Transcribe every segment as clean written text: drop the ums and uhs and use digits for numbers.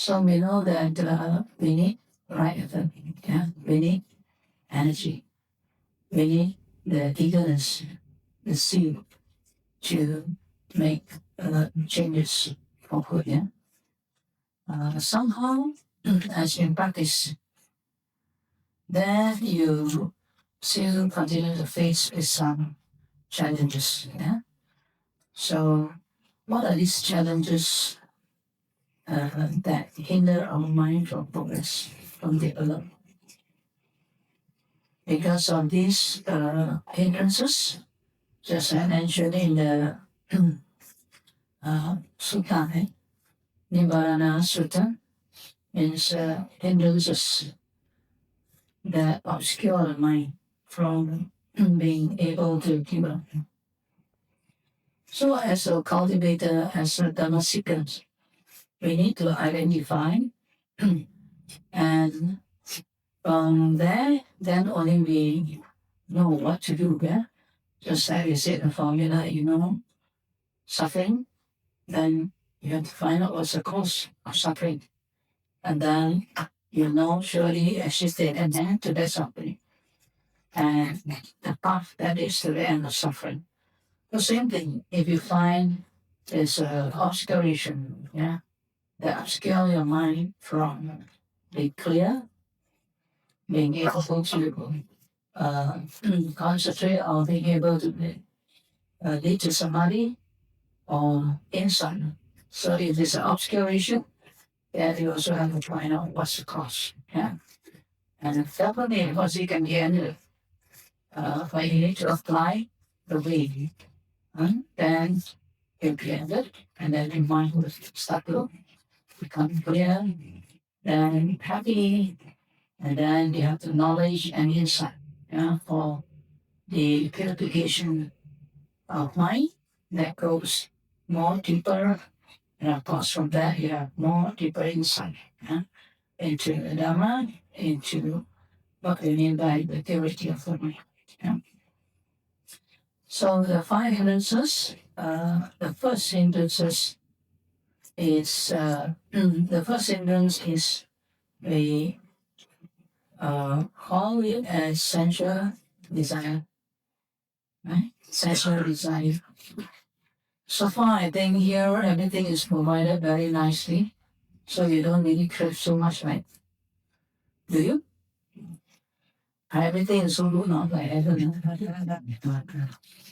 So we know that we need right effort. Yeah, we need energy. We need the eagerness, the zeal to make changes for good. Yeah. Somehow, as you practice, then you still continue to face with some challenges. Yeah. So, what are these challenges that hinder our mind from progress, from development? Because of these hindrances, just as I mentioned in the sutta, Nibbana Sutta, means hindrances that obscure the mind from being able to develop. So, as a cultivator, as a Dhamma seeker, we need to identify and from there, then only we know what to do. Yeah? Just like you said, the formula, suffering, then you have to find out what's the cause of suffering. And then surely existed and then to that suffering. And the path that is to the end of suffering. The same thing, if you find there's an obscuration, that obscure your mind from being clear, being able to concentrate on being able to lead to samadhi or insight. So if there's an obscuration, then you also have to find out what's the cause. Yeah. And definitely, because you can get it, but you need to apply the way. Then you get it, and then your mind will start to become clear, then happy, and then you have the knowledge and insight for the purification of mind that goes more deeper. And of course, from that, you have more deeper insight into the Dhamma, into what we mean by the purity of the mind. Yeah. So the five hindrances, the first hindrances is the first hindrance is we call it as sensual desire. Right? Sensual desire. So far, I think here everything is provided very nicely, so you don't really crave so much, right? Do you? Everything is so good, not like heaven.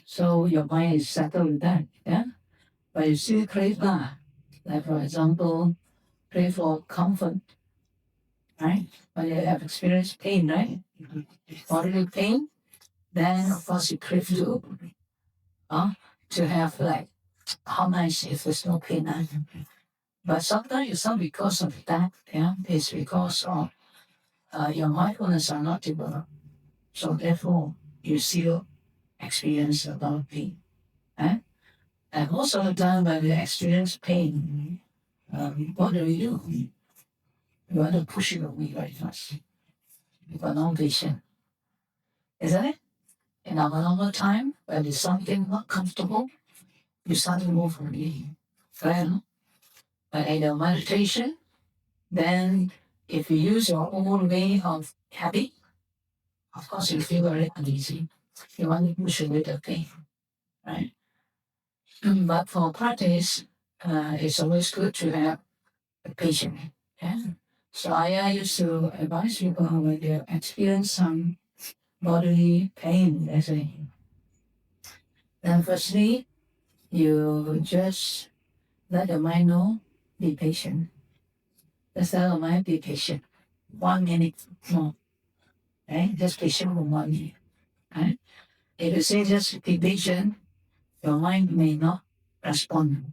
So your mind is settled with that, yeah? But you still crave that. Like for example, crave for comfort, right? When you have experienced pain, right? Bodily pain, then of course you crave to have like how nice if there's no pain. But sometimes it's not because of that, it's because of your mindfulness are not developed. So therefore, you still experience a lot of pain. And most of the time when we experience pain, what do? You want to push it away very fast. You are not patient. Isn't it? In our normal time, when there's something not comfortable, you start to move away. Then, but in your meditation, then if you use your own way of habit, of course you feel very uneasy. You want to push away the pain, right? But for practice, it's always good to have a patient. Yeah? So I used to advise people when they experience some bodily pain, let's say. Then firstly, you just let the mind know, be patient. Just tell the mind, be patient. 1 minute more. Right? Just patient for 1 minute. Right? If you say just be patient, your mind may not respond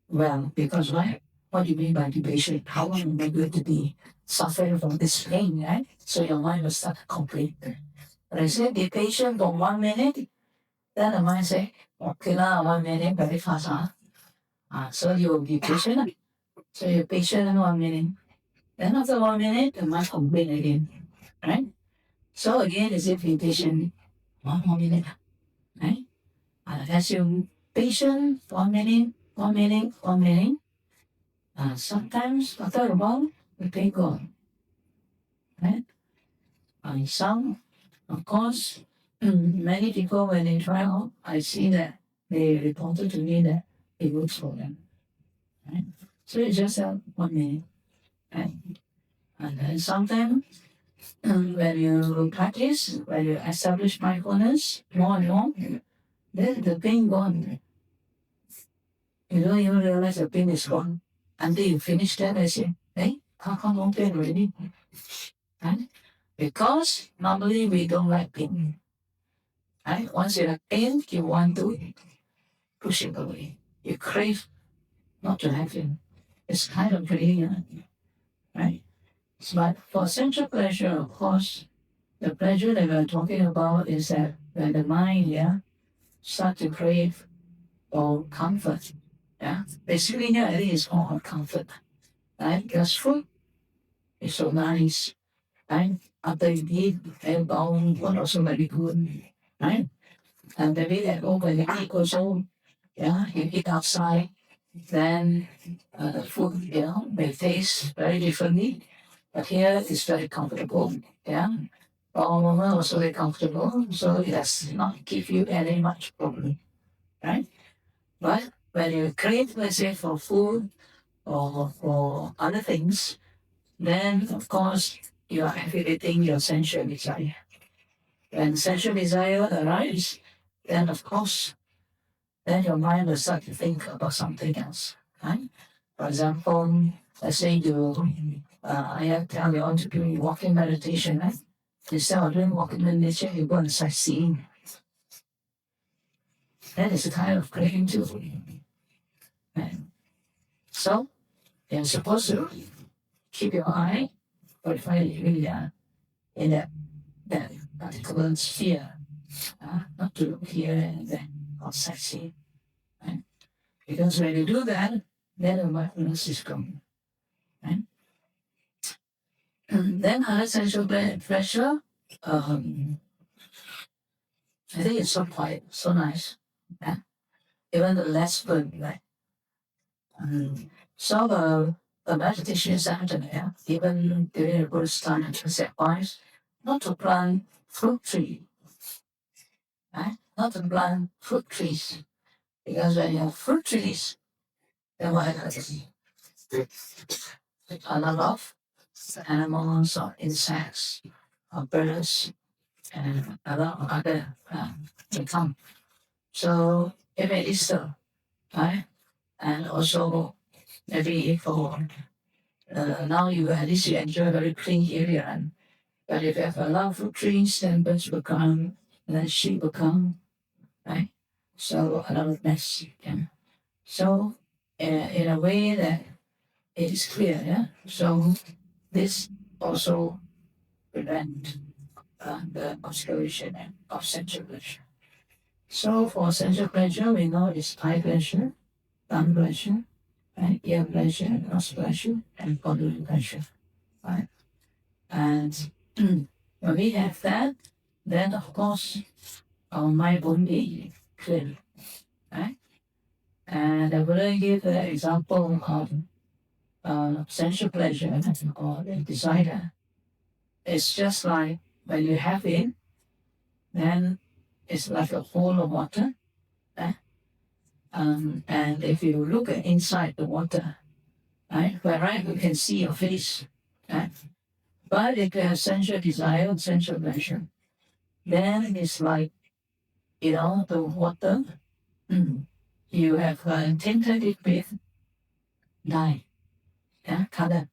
well because why? What do you mean by be patient? How long am I going to be suffering from this pain, right? So your mind will start to complain. But I say be patient for 1 minute, then the mind say, okay lah, 1 minute, very fast, so you will be patient. So you're patient in 1 minute. Then after 1 minute, the mind complain again, right? So again, is it be patient 1 more minute, right? As you patient 1 minute, 1 minute, 1 minute, Sometimes after a while, the pain gone. Right? Some, of course, many people when they try out, I see that they reported to me that it works for them. Right? So it's just 1 minute. Right? And then sometimes when you practice, when you establish mindfulness more and more, then the pain gone. You don't even realize the pain is gone until you finish that. I say, hey, how come no pain already? Right? Because normally we don't like pain. Right? Once you have pain, you want to push it away. You crave not to have it. It's kind of brilliant, right? But for sensual pleasure, of course, the pleasure that we're talking about is that when the mind, start to crave for comfort, basically here I think it's all about comfort, right? Because food is so nice, right? After you eat, and bone will also very good, right? And maybe that when you eat also, you eat outside, then the food, may taste very differently. But here it's very comfortable, All moment also very comfortable, so it does not give you any much problem, right? But when you crave, let's say, for food or for other things, then of course you are activating your sensual desire. When sensual desire arises, then of course, then your mind will start to think about something else, right? For example, let's say I tell you want to do walking meditation, right? Instead of doing walking meditation, you go and sightseeing. That is a kind of craving too. Right? So you're supposed to keep your eye 45 degrees in that particular sphere, not to look here and there or sightseeing. Right? Because when you do that, then the mindfulness is coming. Right? Then other sensual pleasure, I think it's so quiet, so nice. Yeah? Even the less burn, right? So the meditation center, even during the Buddhist time, it was advised not to plant fruit tree, right? Not to plant fruit trees. Because when you have fruit trees, then what happens? A lot of animals or insects or birds and a lot of other will come. So if it is so, right? And also maybe for now you at least you enjoy a very clean area. But if you have a lot of fruit trees, then birds will come, and then sheep will come, right? So a lot of mess. Yeah. So in a way that it is clear, So this also prevent the obscuration of sensual pleasure. So for sensual pleasure, we know it's eye pleasure, tongue pleasure, right? Ear pleasure, nose pleasure, and bodily pleasure, right? And when we have that, then of course our mind won't be clear, right? And I will give the example of sensual pleasure or the desire. It's just like when you have it, then it's like a pool of water. Eh? And if you look inside the water, right, you can see your face. Right? But if you have sensual desire, sensual pleasure, then it's like, the water, you have tinted it with dye, color.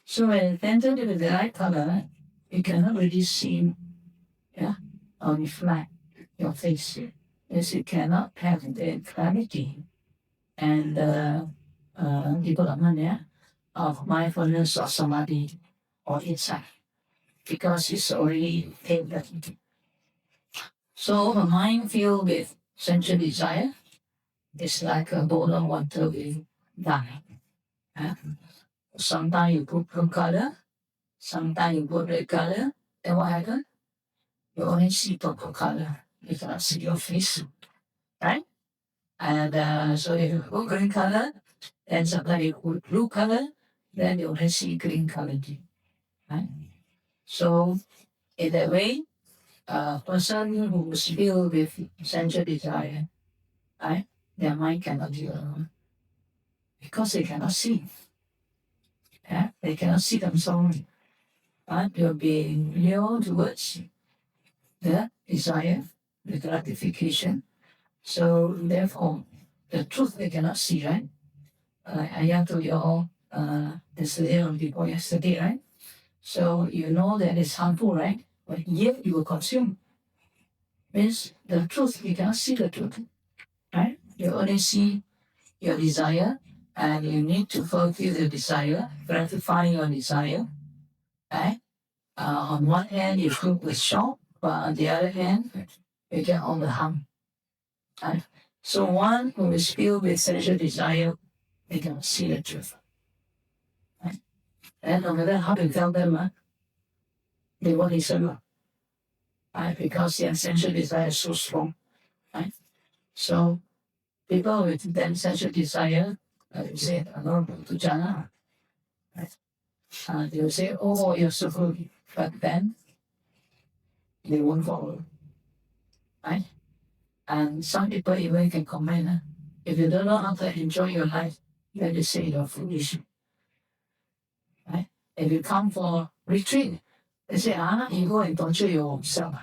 So when tinted it with the dye color, you cannot really see, or reflect your face. Yes, you cannot have the clarity and development of mindfulness or samadhi or insight because it's already tainted. So a mind filled with sensual desire is like a bowl of water with dye. Sometimes you put blue color, sometimes you put red color, then what happens? You only see purple color. You cannot see your face, right? And so if you put green color, Then sometimes you put blue color, then you only see green color. Right? So in that way, a person who is filled with sensual desire, right? Their mind cannot deal because they cannot see. Yeah? They cannot see themselves. Right? They'll be lured towards the desire, the gratification. So therefore, the truth they cannot see, right? I told you all yesterday or before yesterday, right? So you know that it's harmful, right? But yet you will consume. Means the truth, you cannot see the truth, right? You only see your desire, and you need to fulfill the desire, gratify your desire, right? On one hand, you feel with shock, but on the other hand, you get all the harm. Right? So one who is filled with sensual desire, they cannot see the truth. Right? And no matter how to tell them, they won't listen. Right? Because their sensual desire is so strong. Right? So people with that sensual desire, you say, no, to jhana. Right? They will say, oh, you're so good. But then they won't follow. Right? And some people even can comment, if you don't know how to enjoy your life, then you say you're foolish. Right? If you come for retreat, they say, you go and torture yourself.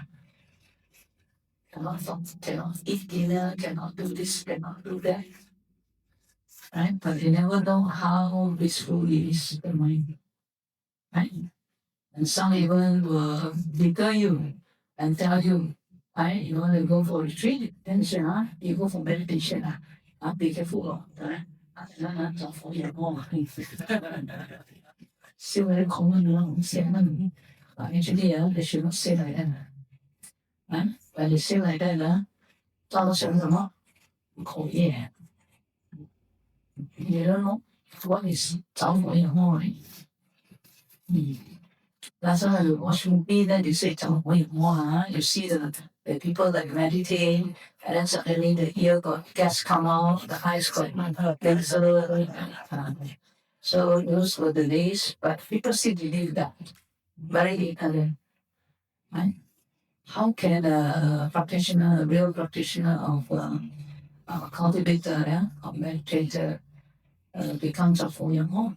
Cannot eat dinner, cannot do this, cannot do that. Right? But you never know how blissful is the mind. Right? And some even will deter you and tell you, right, you want to go for retreat, then say, you go for meditation, be careful. Right? Still very common along saying, actually, they should not say like that. Right? When they say like that, 造成什么口业？你 don't know what is 着火引火。Last time I watch movie, then you say 着火引火 you see the people like meditate, and then suddenly the ear got gas come out, the eyes got things. So those were the days, but people still believe that. Very right? How can a practitioner, a real practitioner of a cultivator, of meditator, becomes a full young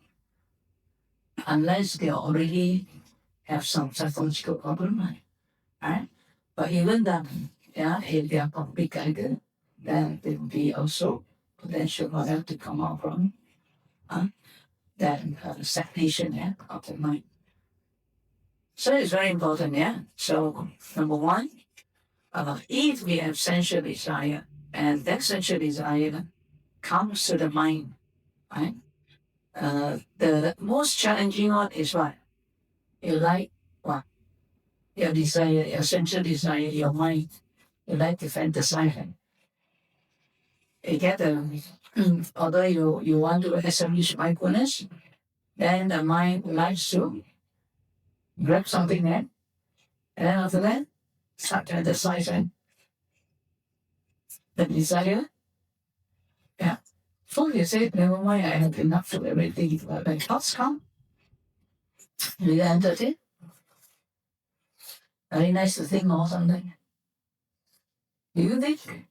unless they already have some psychological problem, right? But even then, if they are complicated, then there will be also potential for them to come out from that stagnation of the mind. So it's very important, So number one, if we have sensual desire, and that sensual desire comes to the mind, right? The most challenging one is what? You like what? Your desire, your sensual desire, your mind. You like to fantasize. You get although you want to establish mindfulness, then the mind likes to grab something there, and then after that, start fantasizing the desire. Yeah. So you say, never mind, I have enough of everything. But when thoughts come, you entertain. Very nice to think or something. Do you think?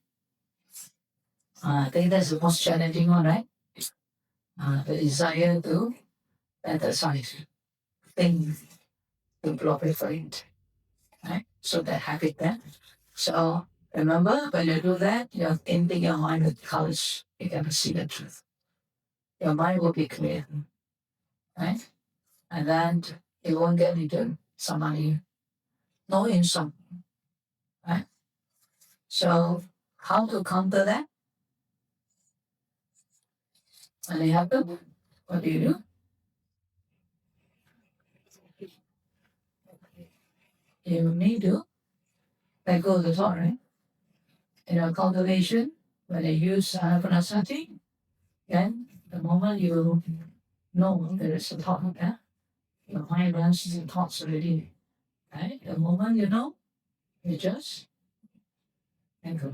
I think that's the most challenging one, right? The desire to fantasize, think, to glorify it, right? So that habit there. So remember, when you do that, you're ending your mind with colors. You can see the truth. Your mind will be clear, right? And then you won't get into somebody, no insult, right? So how to counter that? When it happens, what do? You need to let go of the thought, right? In our cultivation, when they use Anapanasati, then the moment you know there is a thought, your mind runs the thoughts already, right? The moment you know, you just let go.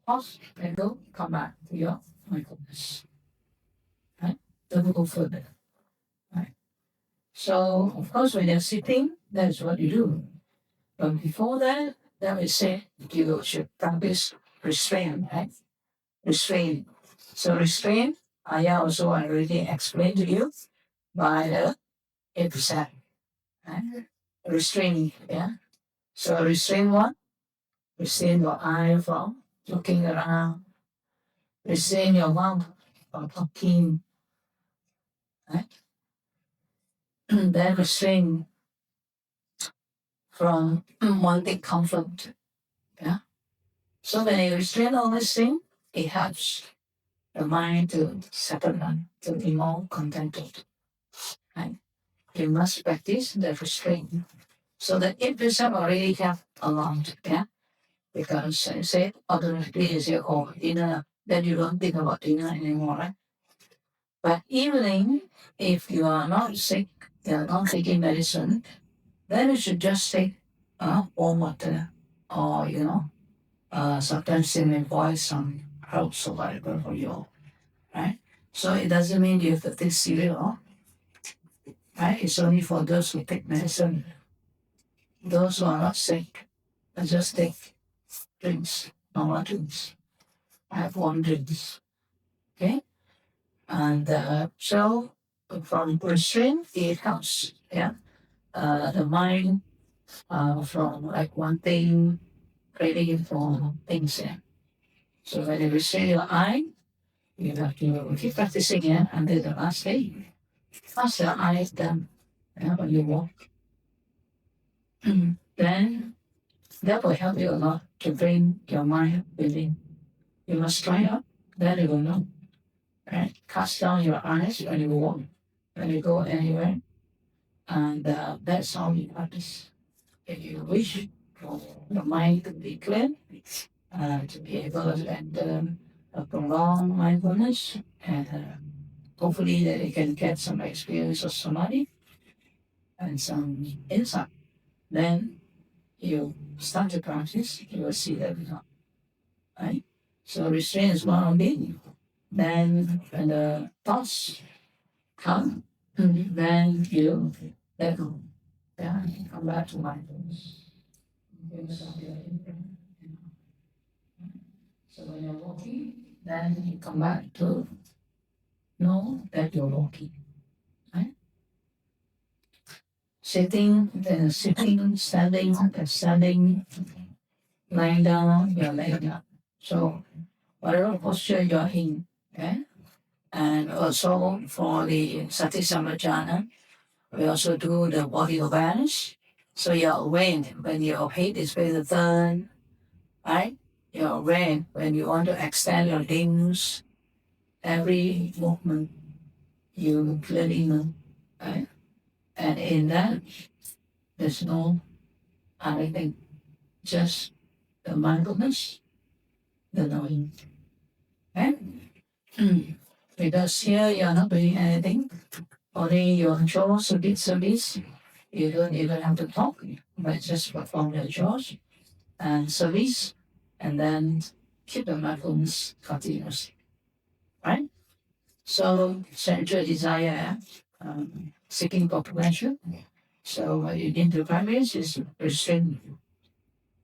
Pause, let go, come back to your mindfulness. Don't go further. Right? So, of course, when you're sitting, that's what you do. But before that, we say you should practice restraint, right? Restraint. So, restraint, I also already explained to you by the 8%. Right? Restraint, yeah? So, restrain what? Restrain your eye from looking around. Restrain your mouth from talking. Right? Then restrain from wanting comfort. Yeah. So when you restrain all these things, it helps the mind to settle down, to be more contented. Right? You must practice the restraint. So the 8% already have a lot. Yeah. Because I say automatically you say, oh, dinner, then you don't think about dinner anymore, right? But evening, if you are not sick, you are not taking medicine, then you should just take warm water or, sometimes they may boil some herbs or whatever for you, right? So it doesn't mean you have to take cereal, right? It's only for those who take medicine. Those who are not sick, just take drinks, normal drinks. Have warm drinks, okay? And so from restraint, it helps, yeah, the mind from like wanting, craving for things, yeah. So when you restrain your eye, you have to keep practicing it until the last day. Once your eye is done, when you walk, then that will help you a lot to bring your mind within. You must try out, then you will know. Right? Cast down your eyes when you walk, when you go anywhere, and that's how you practice. If you wish for your mind to be clear, to be able to enter a prolonged mindfulness, and hopefully that you can get some experience of samadhi and some insight. Then you start to practice, you will see that result. Right? So restraint is one of it. Then when the thoughts come, then you let go. Yeah, come back to mindfulness. So when you're walking, then you come back to know that you're walking. Right? Sitting, then sitting, standing, then standing, lying down, you're laying down. So whatever posture you're in, okay? And also for the Sati Samajana, we also do the body awareness. So you're aware when your head is ready to turn, right? You're aware when you want to extend your limbs, every movement you clearly know, right? And in that, there's no other thing, just the mindfulness, the knowing, right? Because here you're not doing anything, only your chores, service. You don't even have to talk, but just perform your chores and service, and then keep the mindfulness continuously, right? So sensual desire, seeking for pleasure. So what you need to practice is restraint.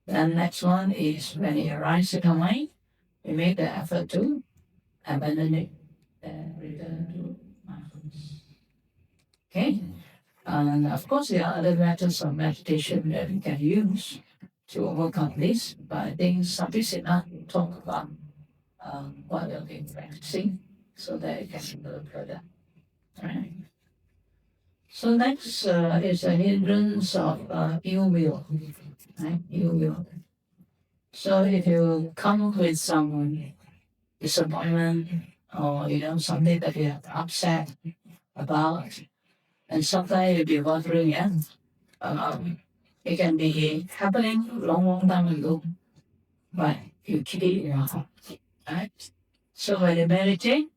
Then next one is when it arises in the mind, we make the effort to abandon it, then return to mindfulness. Okay? And of course, there are other methods of meditation that we can use to overcome this, but I think sufficient enough to talk about what we've been practicing so that it can go further. Right? So next is a hindrance of ill will. Right? Ill will. So if you come with some disappointment or something that you have upset about, and sometimes you'll be wondering, yeah, it can be happening long, long time ago, but you keep it in your heart, right? So when you meditate,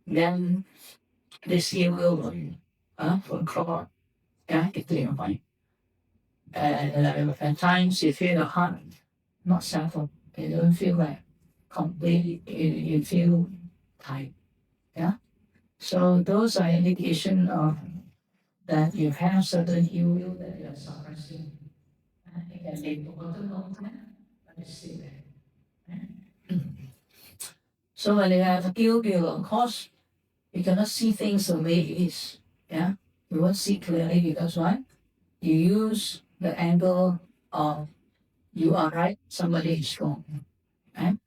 then this evil will crop up, yeah, into your mind. And at times you feel your heart not settled. You don't feel like complete. You feel tight, yeah. So those are indication of that you have certain ill will that you are suppressing. It can be forgotten all the time, but it's still there. So when you have ill will, of course, you cannot see things the way it is. Yeah, you won't see clearly because why? You use the angle of you are right, somebody is wrong. Right?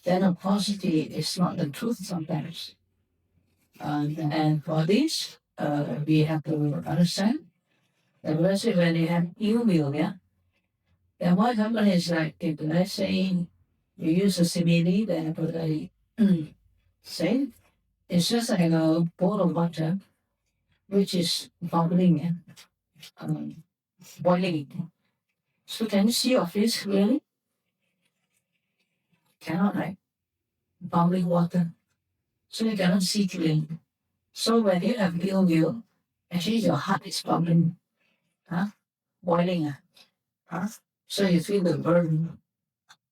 Then of course it is not the truth sometimes. And for this, we have to understand that when you have ill will, yeah, then what happens is like if let's say you use a simile that I say it's just like a bowl of water which is bubbling and boiling. So can you see your face clearly? Cannot, right? Bubbling water. So you cannot see clearly. So when you have ill will, actually your heart is bubbling, huh? Boiling. Huh? So you feel the burn.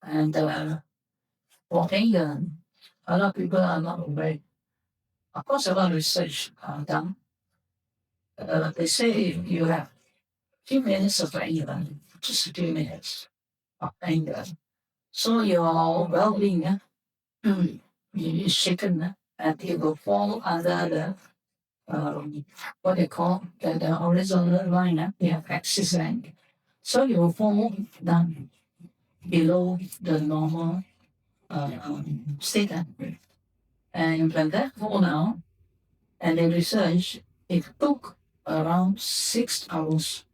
And for anger, a lot of people are not aware. Of course, a lot of research done. They say if you have few minutes of anger, just a few minutes of anger, so your well-being is shaken and it will fall under the what they call the horizontal line. They have axis line. So you will fall down below the normal state. And when that fall down, and in research, it took around 6 hours.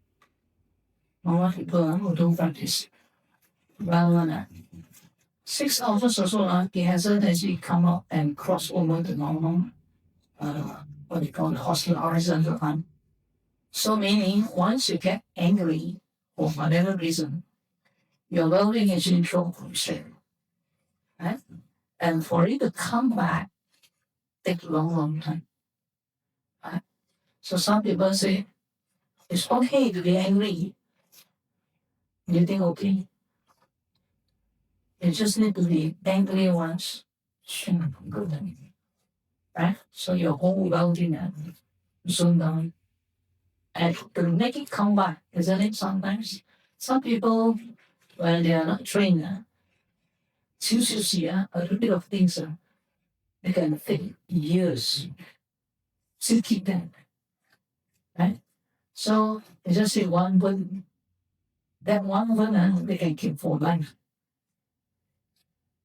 Normal people who do practice. Well, 6 hours or so, it hasn't actually come up and crossed over the normal, what they call the horizontal line. So meaning, once you get angry for whatever reason, your well-being is in trouble, right? And for it to come back, take a long, long time. Right? So some people say, it's okay to be angry. You think okay? You just need to be angry once. Good. Right? So your whole well-being zone down. And to make it come back, isn't it sometimes? Some people, when they are not trained, a little bit of things, they can take years to keep that. Right? So they just say one word, that one word, they can keep for life.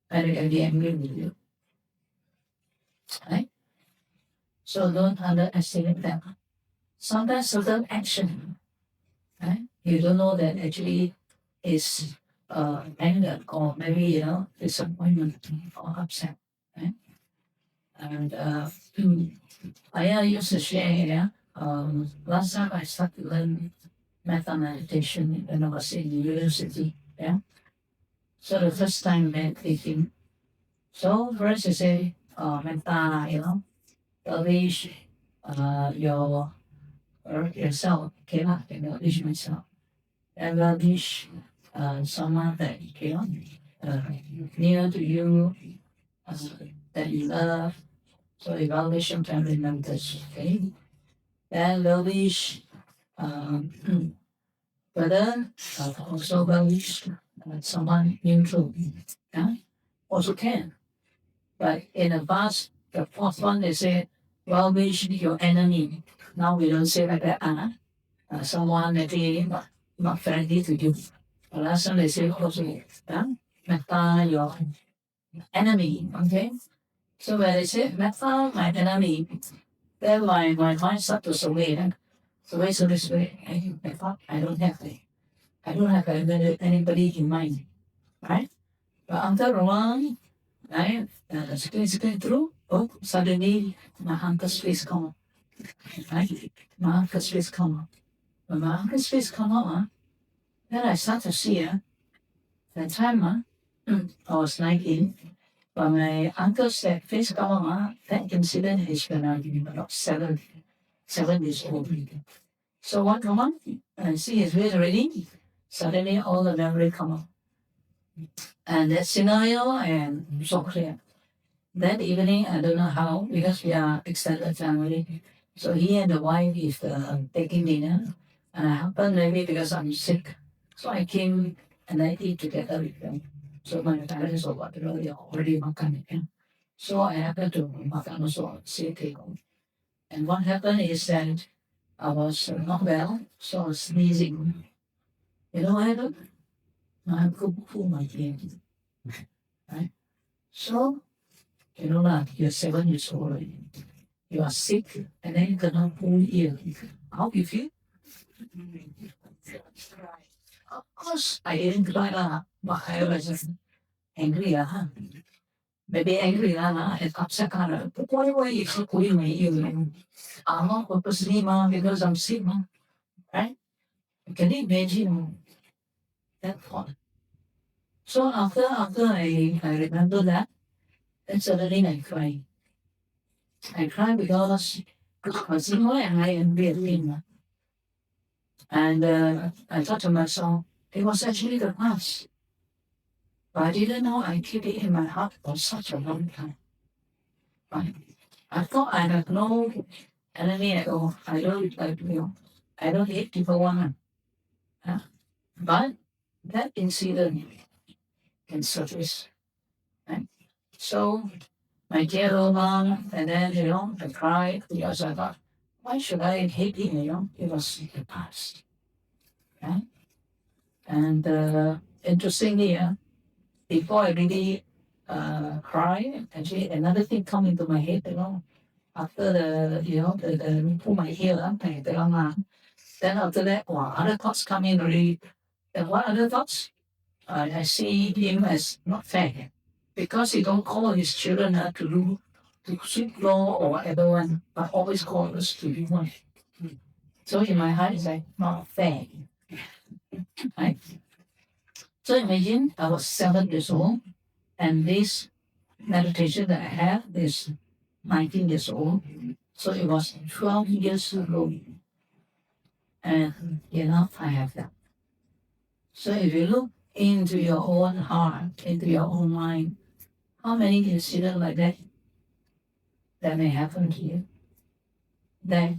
And they can be angry with you. Right? So don't underestimate that. Sometimes certain action, right? You don't know that actually is anger or maybe disappointment or upset, right? And I used to share, yeah. Last time I started to learn metta meditation when I was in university, yeah. So the first time meditating, so first you say, metta, release your yourself, okay, release myself. And release someone that uh, near to you, uh, that you love. So evaluation family members, okay? And release but then also release someone neutral, yeah? Also can. But in the past, the fourth one, they say, well, we should be your enemy. Now we don't say like that, someone that is not friendly to you. The last time they say also, metta your enemy, okay? So when they say metta my enemy, then my mind starts to survey, so this way, I don't have anybody in mind, right? But after a while, right? It's going through. Oh, suddenly my uncle's face come up. Right? My uncle's face come up. When my uncle's face come up, then I start to see that time I was 19. But my uncle's face come up, that incident is when I was about 7 years old. So what come on? And see his face already. Suddenly all the memory come up. And that scenario and so clear. That evening, I don't know how, because we are extended family. So he and the wife is taking dinner. And I happened maybe because I'm sick. So I came and I eat together with them. So my parents or whatever, they are already makan. Yeah. So I happened to makan also on the same table. And what happened is that I was not well, so I was sneezing. You know what happened? I could pull my ear. Right? So, you know, like you're 7 years old already. You are sick, and then you cannot pull ear. How you feel? Of course, I didn't cry lah, but I was just angry lah. Maybe angry lah, and upset lah. But why you keep pulling my ear? I'm not purposely ma, because I'm sick ma, right? Can you imagine that thought? So after I remember that, then suddenly I cry. I cry because you know I am Vietnam. And I thought to myself, it was actually the past. But I didn't know I keep it in my heart for such a long time. Right? I thought I had no enemy at all. I don't like I don't hate people one. Yeah? But that incident can surface. Right? So my dear old mom, and then I cried because I thought, why should I hate him? It was the past. Right? And interestingly, before I really cry, actually another thing come into my head, after the pull my hair up, then after that, wow, other thoughts come in already. And what other thoughts? I see him as not fair because he don't call his children to sweep law or whatever one, but always call us to do one. So in my heart, it's like not fair. Right? So imagine I was 7 years old, and this meditation that I have is 19 years old. So it was 12 years ago. And I have that. So if you look into your own heart, into your own mind, how many incidents like that may happen to you? That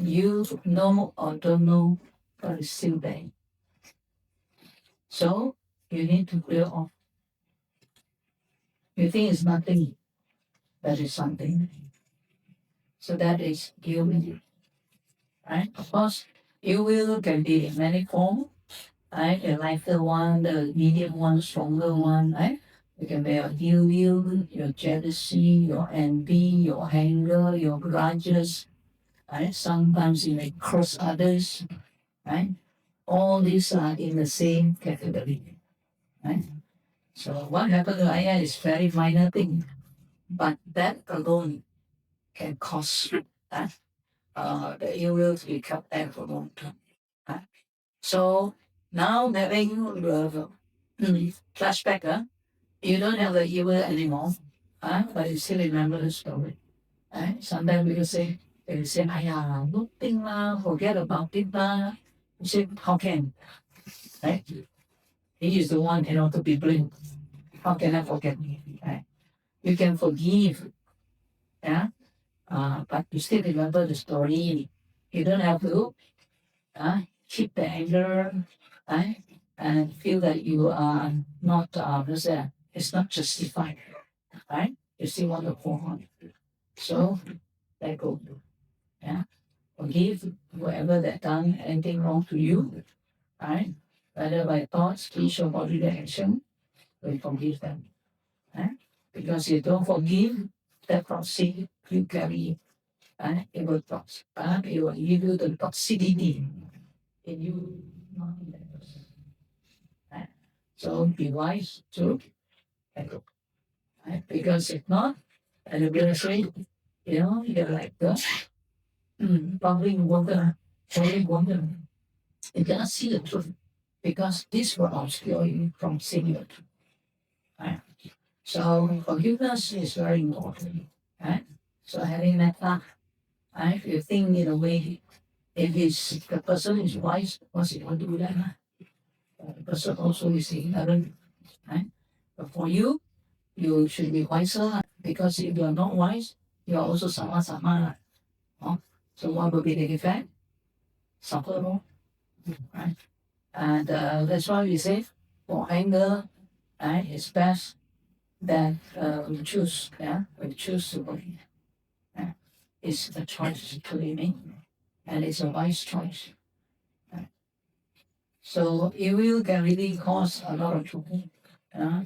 you know or don't know, but it's still there. So you need to clear off. You think it's nothing, but it's something. So that is guilt. Right? Of course, you will can be in many forms, right? The lighter one, the medium one, stronger one, right? You can be your ill will, your jealousy, your envy, your anger, your grudges, right? Sometimes you may curse others, right? All these are in the same category, right? So what happened to Aya is very minor thing, but that alone can cause that the ill will to be kept there for a long time. Right? So now having flashback, you don't have the evil anymore, but you still remember the story. Right? Sometimes they will say, "Aya, nothing lah, forget about it lah." You say, "How can?" Right? He is the one to be blamed. How can I forget? Right? You can forgive, yeah, but you still remember the story. You don't have to keep the anger, right? And feel that you are not, it's not justified, right? You still want to hold on. So let go. Yeah. Forgive whoever that done anything wrong to you, right? Whether by thoughts, speech, or bodily action, we forgive them. Right? Because you don't forgive, that toxic you carry, it will it will give you the toxicity in you, not in that person. Right? So be wise to let go. Right? Because if not, and you're gonna say, you're like the bubbling water, boiling water. You cannot see the truth because this will obscure you from seeing the truth. Right? So forgiveness is very important. Right? So having that thought, right? If you think in a way, if the person is wise, what's he going to do that? The person also is ignorant. Right? But for you, you should be wiser Because if you are not wise, you are also sama-sama. So what will be the effect? Suffer more. Right? And that's why we say for anger, right, it's best that we choose, we choose to believe. Yeah? It's a choice to make, and it's a wise choice. Right? So ill will can really cause a lot of trouble.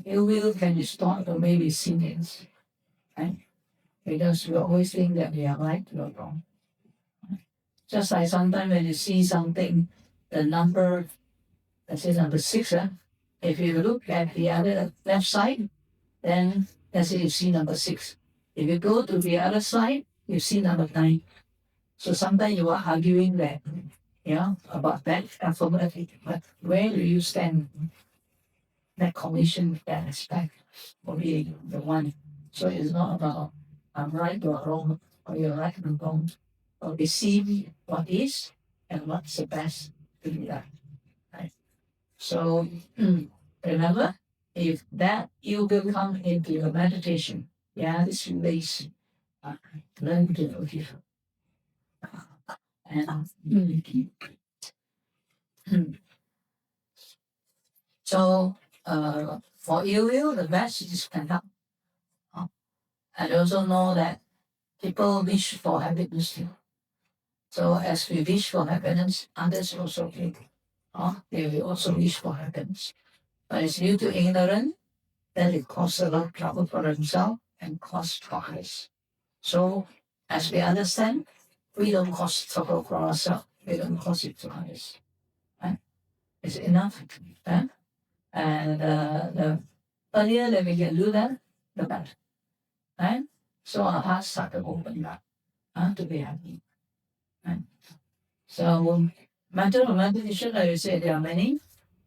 Ill will can distort or maybe sins, right? Because we always think that we are right or wrong. Just like sometimes when you see something, the number, let's say number 6, if you look at the other left side, then let's say you see number 6. If you go to the other side, you see number 9. So sometimes you are arguing that, about that affirmative, but where do you stand? That commission, that aspect, for being the one. So it's not about I'm right or wrong, or you're right or wrong, or receive what is and what's the best to be done. Right? So remember, if that you will come into your meditation, this relates, learn to forgive. And so for you, the best is stand up. And also know that people wish for happiness too. So as we wish for happiness, others also will. They will also wish for happiness. But it's due to ignorance that it causes a lot of trouble for themselves and cause progress. So as we understand, we don't cause trouble for ourselves. We don't cause it to others. Right? It's enough. Right? And the earlier that we can do that, the better. Right? So our hearts start to open up to be happy. Right? So method of meditation, like you said, there are many.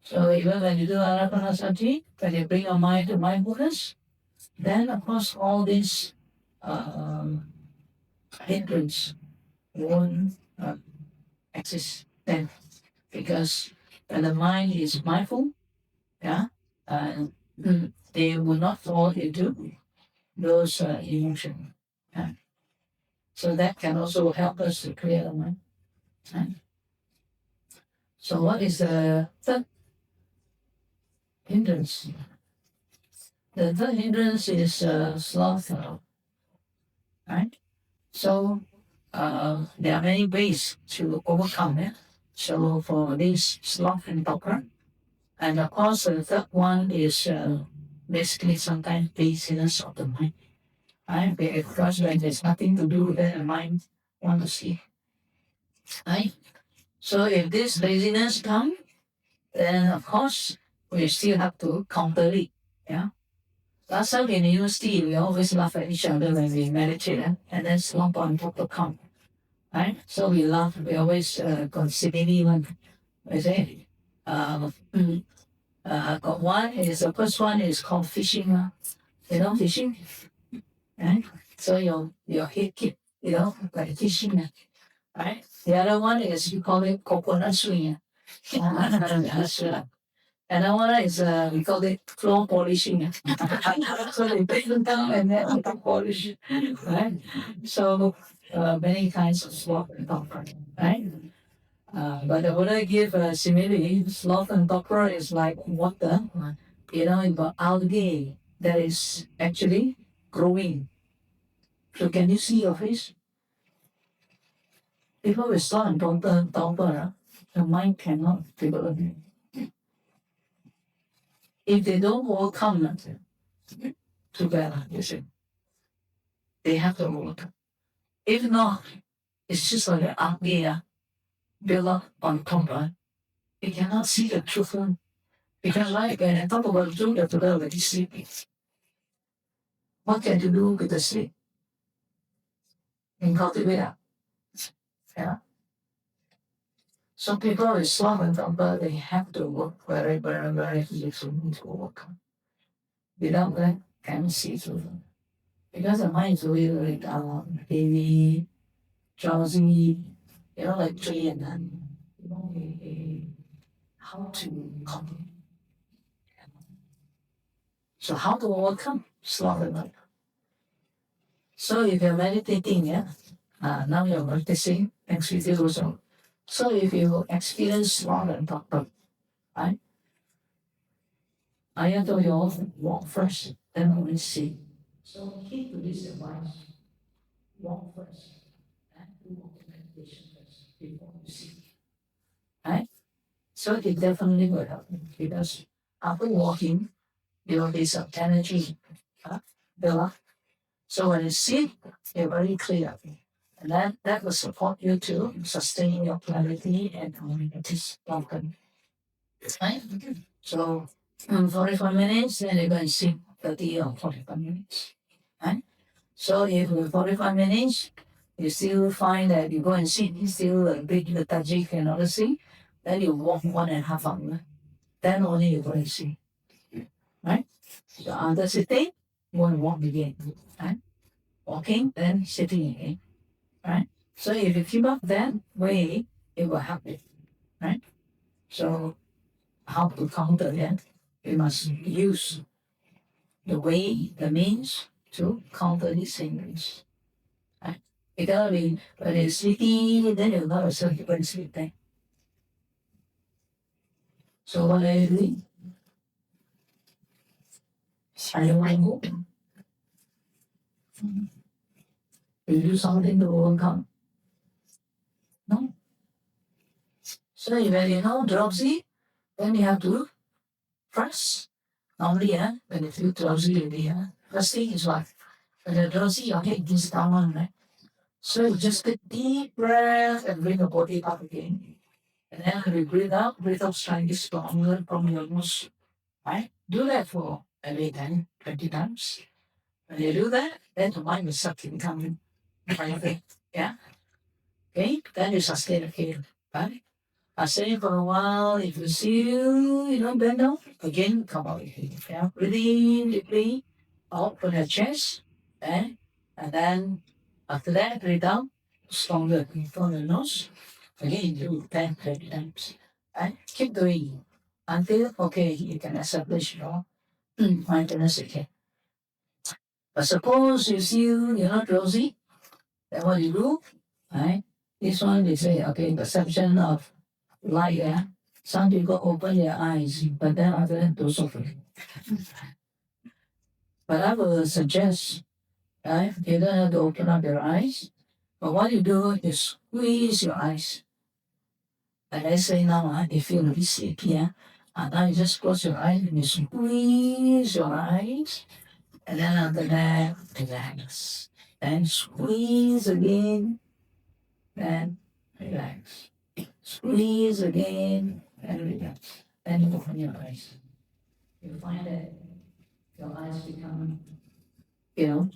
So even when you do anapanasati, when you bring your mind to mindfulness, then of course all these hindrance won't exist then, because when the mind is mindful, uh, they will not fall into those emotions. Yeah. So that can also help us to clear the mind. Right? So what is the third hindrance? The third hindrance is sloth, right? So there are many ways to overcome it. So for this sloth and torpor, and of course the third one is basically sometimes laziness of the mind, right? Because when there's nothing to do, then the mind want to sleep, right? So if this laziness comes, then of course we still have to counter it, yeah. Last time in university, we always laugh at each other when we meditate, and then slump on top of come, right? So we laugh, we always consider one. We say, got one is the first one is called fishing. Fishing, right? So your head keep, like fishing, right? The other one is you call it coconut swing. That's right. Another one is we call it floor polishing. So they paint them down and then they polish, right? So many kinds of sloth and torpor, right? But the Buddha give a simile. Sloth and torpor is like water, in the algae that is actually growing. So can you see your face? People with sloth and torpor, the mind cannot develop. If they don't overcome together, you see, they have to overcome. If not, it's just like an algae built up on top, right? You cannot see the truth. Because like when I talk about the truth, you have to learn when he's sleeping. What can you do with the sleep? And cultivate that. Yeah. Some people with sloth and torpor, they have to work very, very, very literally to overcome. Without that, can't see through them. Because the mind is really, really down, heavy, drowsy, like tree and then, how to come. So how to overcome sloth and torpor? So if you're meditating, now you're practicing next video also. So if you experience more than doctor, right? I have to walk first, then only see. So keep to this advice. Walk first. And do walk meditation first before you see. Right? So it definitely will help you because after walking, there will be some energy build up. So when you sit, you're very clear. And that will support you to sustain your clarity and this broken. Right? So 45 minutes, then you're going to sit 30 or 45 minutes. Right? So if 45 minutes, you still find that you go and sit, you still a bit lethargic and all this thing, then you walk 1.5 hours. Then only you go and sit. Right? So after sitting, you want to walk again. Right? Walking, then sitting again. Right? So if you keep up that way, it will help you. Right? So how to counter that? We must use the way, the means to counter these things. Right? Because when you're sleepy, then you're not so you can sleep there. So what are you doing? I don't want to go. You do something to overcome. No. So when you know drowsy, then you have to press. Normally, when you feel drowsy already, first thing is what? When you're drowsy, your head goes down, right? So you just take deep breath and bring the body up again. And then when you breathe out slightly stronger from your nose. Right? Do that for every 10, 20 times. When you do that, then the mind will start becoming private. Yeah? Okay? Then you sustain again. Right? Sustain for a while. If you feel, bend down, again, come out again. Yeah? Breathe in deeply, out from your chest. And then after that, breathe out, stronger from the nose. Again, do 10, 20 times. Right? Keep doing until, okay, you can establish your mindfulness again. But suppose you feel you're not drowsy, then what you do, right? This one they say, okay, perception of light, yeah. Some people open their eyes, but then after that, do something. But I will suggest, right? You don't have to open up your eyes, but what you do is squeeze your eyes. Like I say now, you feel a bit sleepy, yeah. And now you just close your eyes and you squeeze your eyes. And then after that, relax. Then squeeze again. Then relax. Squeeze again and relax. Then you open your eyes. You find that your eyes become,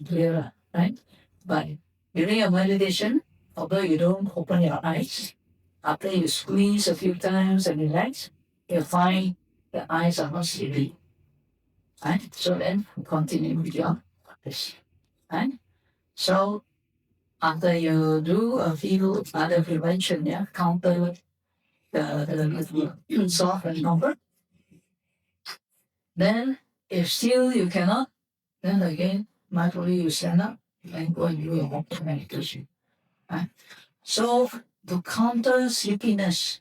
clearer, right? But during your meditation, although you don't open your eyes, after you squeeze a few times and relax, you find the eyes are not sleepy. Right? So then continue with your practice. Right? So after you do a few other prevention, counter the soft and comfort, then if still you cannot, then again, mindfully you stand up and go and do your walk meditation. Right? So to counter sleepiness,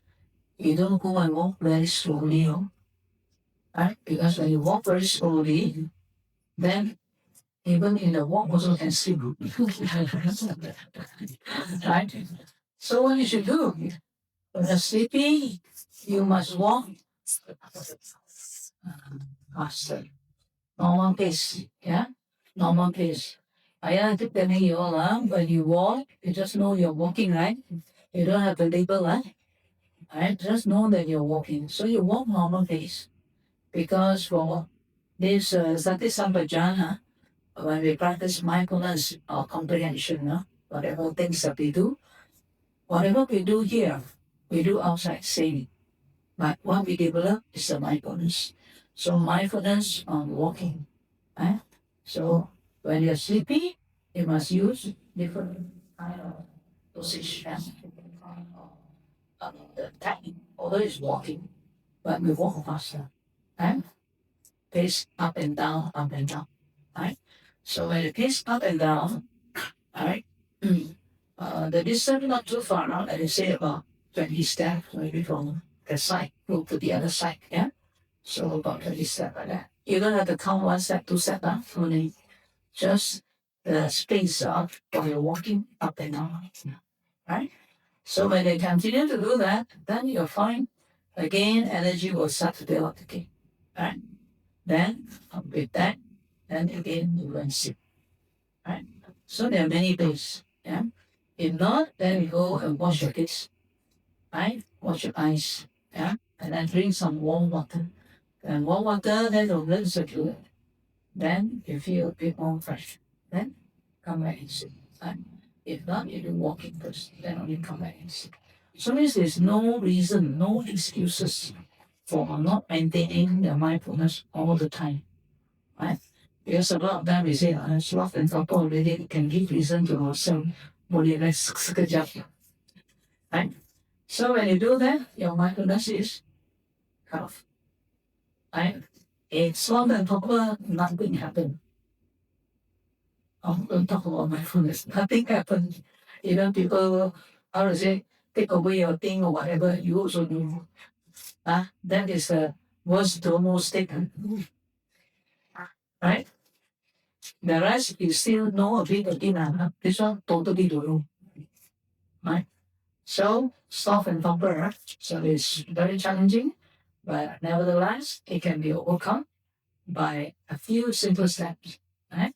you don't go and walk very slowly, right? Because when you walk very slowly, then even in the walk also can sleep. Right? So what you should do, when you're sleepy, you must walk faster. Normal pace, yeah? Normal pace. I keep telling you all, when you walk, you just know you're walking, right? You don't have to label, right? Just know that you're walking. So you walk normal pace. Because for this Sati Sampajana, when we practice mindfulness or comprehension, whatever things that we do, whatever we do here, we do outside same. But what we develop is the mindfulness. So mindfulness on walking. Right? So when you're sleepy, you must use different kind of dosage and different kind of the time. Although it's walking, but we walk faster. Right? Pace up and down, up and down. Right? So when you pace up and down, All right. The distance not too far now, let us say about 20 steps, maybe from the side go to the other side. Yeah. So about 20 steps like that. You don't have to count one step, two steps, only just the space of while you're walking up and down. Right? So when they continue to do that, then you'll find again energy will start to build up again. Right? Then with that, then again you learn sit. Right? So there are many ways. Yeah. If not, then you go and wash your kids. Right? Wash your eyes. Yeah. And then drink some warm water. And warm water, then will blood circulate. Then you feel a bit more fresh. Then come back and sit. Right? If not, you do walking first. Then only come back and sit. So means there's no reason, no excuses for not maintaining the mindfulness all the time. Right? Because a lot of time we say, sloth and torpor already can give reason to ourselves. Boleh sekejap. Right? So when you do that, your mindfulness is cut off. Right? It's sloth and torpor, nothing happened. Don't talk about mindfulness. Nothing happened. Even people, how to say, take away your thing or whatever, you also do. That is the worst domo state. Right? The rest you still know a bit again. This one totally don't know. Right? So soft and temper. So it's very challenging, but nevertheless it can be overcome by a few simple steps. Right?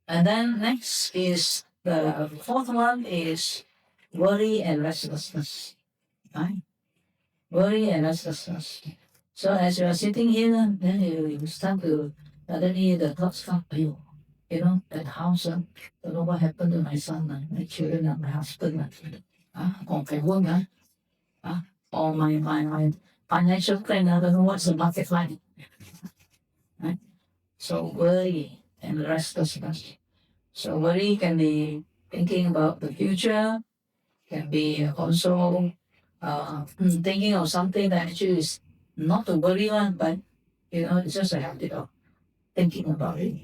And then next is the fourth one is worry and restlessness. Right? Worry and restlessness. So as you are sitting here, then you start to suddenly the thoughts come to you. You know, that house, don't know what happened to my son, my children, my husband, or my work, or my financial plan, I don't know what's the market like. Right? So worry and restlessness. So worry can be thinking about the future, can be also thinking of something that actually is not to worry on, but it's just a habit of thinking about it,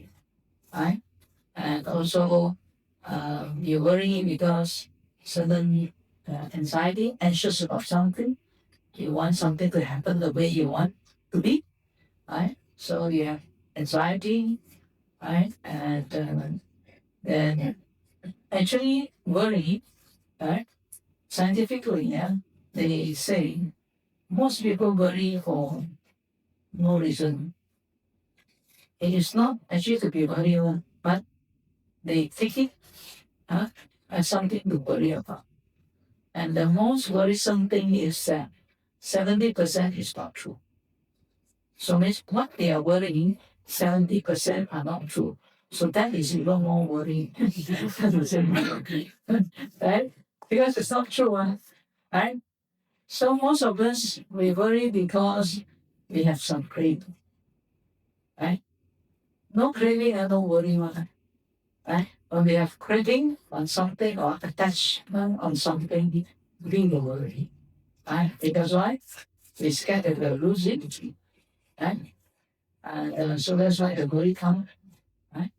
right? And also you worry because certain anxiety, anxious about something. You want something to happen the way you want to be, right? So you have anxiety, right? And then actually worry, right? Scientifically, yeah, they say most people worry for no reason. It is not actually to be worried, but they take it as something to worry about. And the most worrisome thing is that 70% is not true. So means what they are worrying, 70% are not true. So that is even more worrying. Right? Because it's not true, right? So most of us, we worry because we have some craving, right? No craving, I don't worry, right? When we have craving on something or attachment on something, we will worry, right? Because why? We scared that we'll lose it, right? And so that's why the worry comes, right?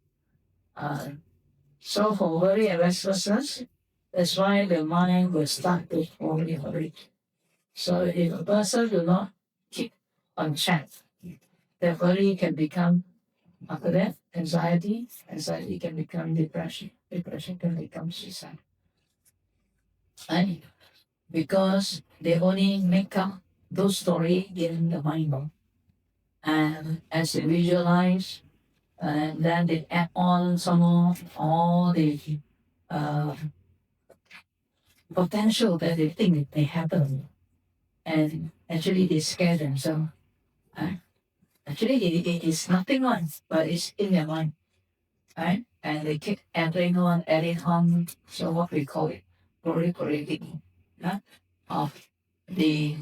So for worry and restlessness, that's why the mind will start to worry. So if a person do not keep on check, the worry can become, after that, anxiety. Anxiety can become depression. Depression can become suicide. Right? Because they only make up those stories in the mind. And as they visualize, and then they add on some of all the uh, potential that they think may happen. And actually they scare themselves. Actually it is nothing on, but it's in their mind. Right? And they keep adding on. So what we call it, proliferating, of the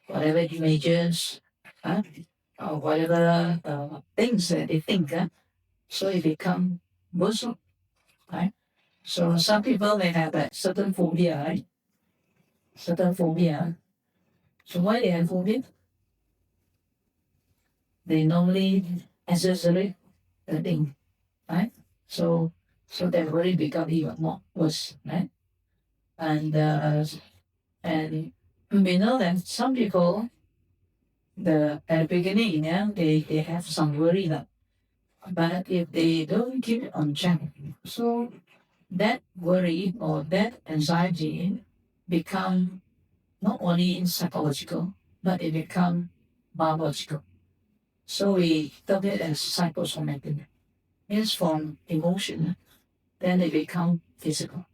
whatever images, or whatever things that they think. So it become Muslim, right? So some people may have a certain phobia, right? Certain phobia. So why they have phobia? They normally exaggerate the thing, right? So So that worry become even more worse, right? And we know that some people, at the beginning, they have some worry that, but if they don't keep it on check, so that worry or that anxiety become not only psychological, but it become biological. So we term it as psychosomatic. It's from emotion, then they become physical.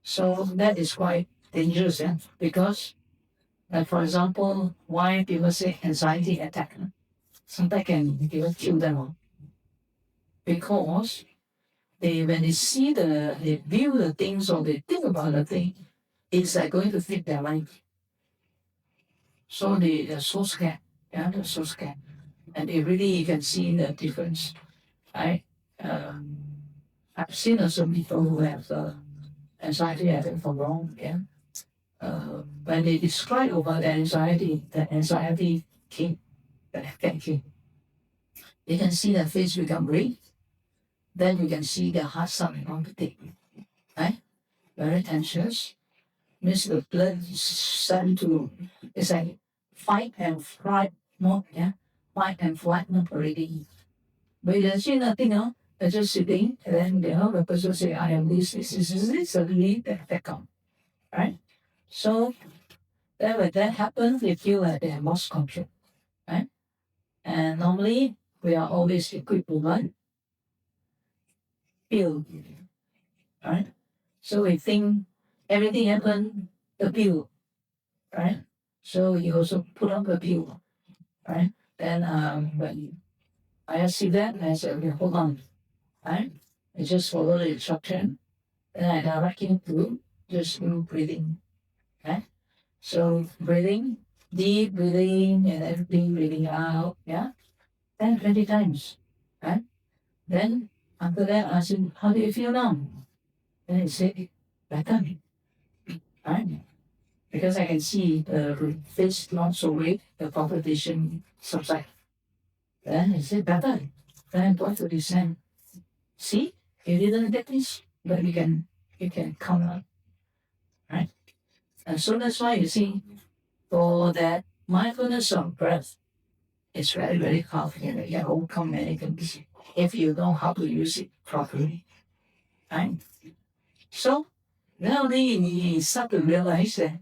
So that is quite dangerous, because, like for example, why people say anxiety attack, sometimes can even kill them, because when they see they view the things or they think about the thing, it's like going to fit their life. So they're so scared. Yeah, they're so scared. And they really, you can see the difference. I, I've seen some people who have anxiety attack for long, when they describe about the anxiety came, the attack came. You can see their face become red. Then you can see their heart starting on the beat, right? Very anxious. Means the blood is starting to, it's like fight and flight mode, fight and flight mode already. But you can see nothing, they're just sitting, and then the person say, I am this, suddenly the attack come, right? So then when that happens, they feel like they have lost control, right? And normally we are always equipped with one pill, right? So we think everything happened, the pill, right? So you also put up the pill, right? Then when I see that, I said, okay, hold on, right? I just follow the instruction, then I direct him to just do breathing, right? So breathing, deep breathing, and everything breathing out, 10, 20 times, right? Then after that, I asked him, how do you feel now? Then he said, better, right? Because I can see the face not so red, the palpitation subside. Then he said, better. Then I point to this hand. See, you didn't get this, but you can come out, right? And so that's why you see, for that mindfulness of breath, it's very, very powerful. You can overcome many things if you know how to use it properly, right? So now he start to realize that,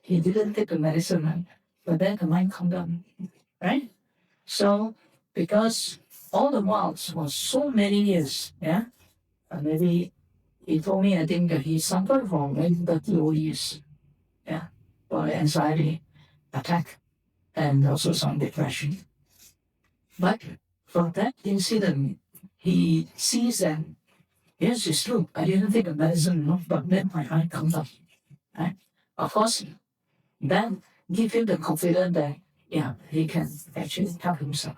he didn't take the medicine, right? But then the mind calmed down, right? So because all the while for so many years, maybe he told me, I think that he suffered from maybe 30 years, for anxiety attack and also some depression. But from that incident, he sees that, yes, it's true. I didn't take a medicine, no, but then my mind comes up. Right? Of course, that give him the confidence that, he can actually help himself.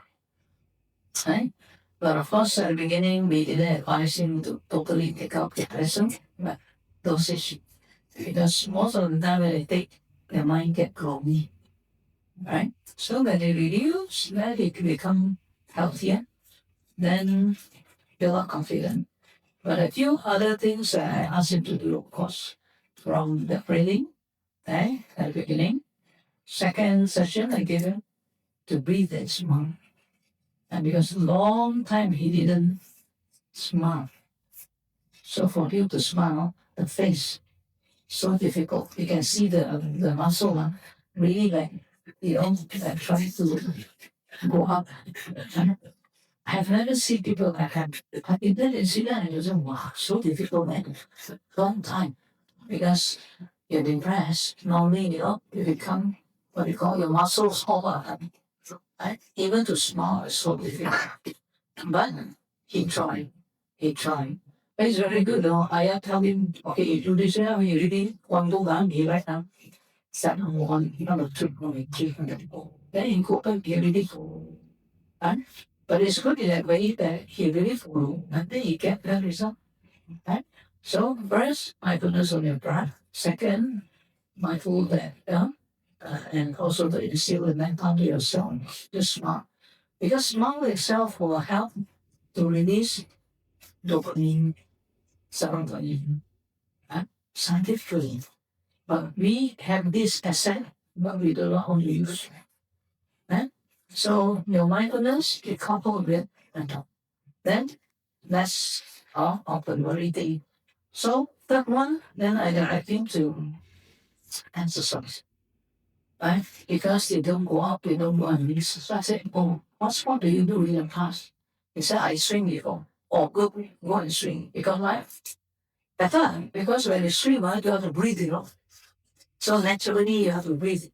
Right? But of course, at the beginning, we didn't advise him to totally take up the medicine, but dosage. Because most of the time when they take, their mind get gloomy, right? So when they reduce, then they become healthier, then build up confidence. But a few other things I asked him to do, of course, from the breathing, at the beginning. Second session, I gave him to breathe and smile. And because long time he didn't smile. So for him to smile, the face, so difficult. You can see the muscle, really like, like trying to go up. I have never seen people that have, in that incident, and you say, wow, so difficult, man. Long time. Because you're depressed, normally, you become what you call your muscles over. Right? Even to smile is so difficult. But he tried. He tried. But it's very good, though. I tell him, okay, you do this now, you really want to do that, he right now. Set number one, number two, number three, number four. Then he go back, he really go. Right? But it's good in that way that he really follow, and then he get that result. Right? So first, mindfulness on your breath. Second, mindful that, and also to instill the mentality yourself. Just smile. Because smile itself will help to release dopamine ceremony, scientifically. But we have this asset, but we do not only use it. So your mindfulness, you couple with mental. Then that's all of the very day. So that one, then I direct him to exercise. Right? Because they don't go up, they don't go and release. So I said, oh, what sport do you do in the past? He said, I swim before. Oh, good, go and swim. Because why? Better, because when you swim, you have to breathe, So naturally, you have to breathe.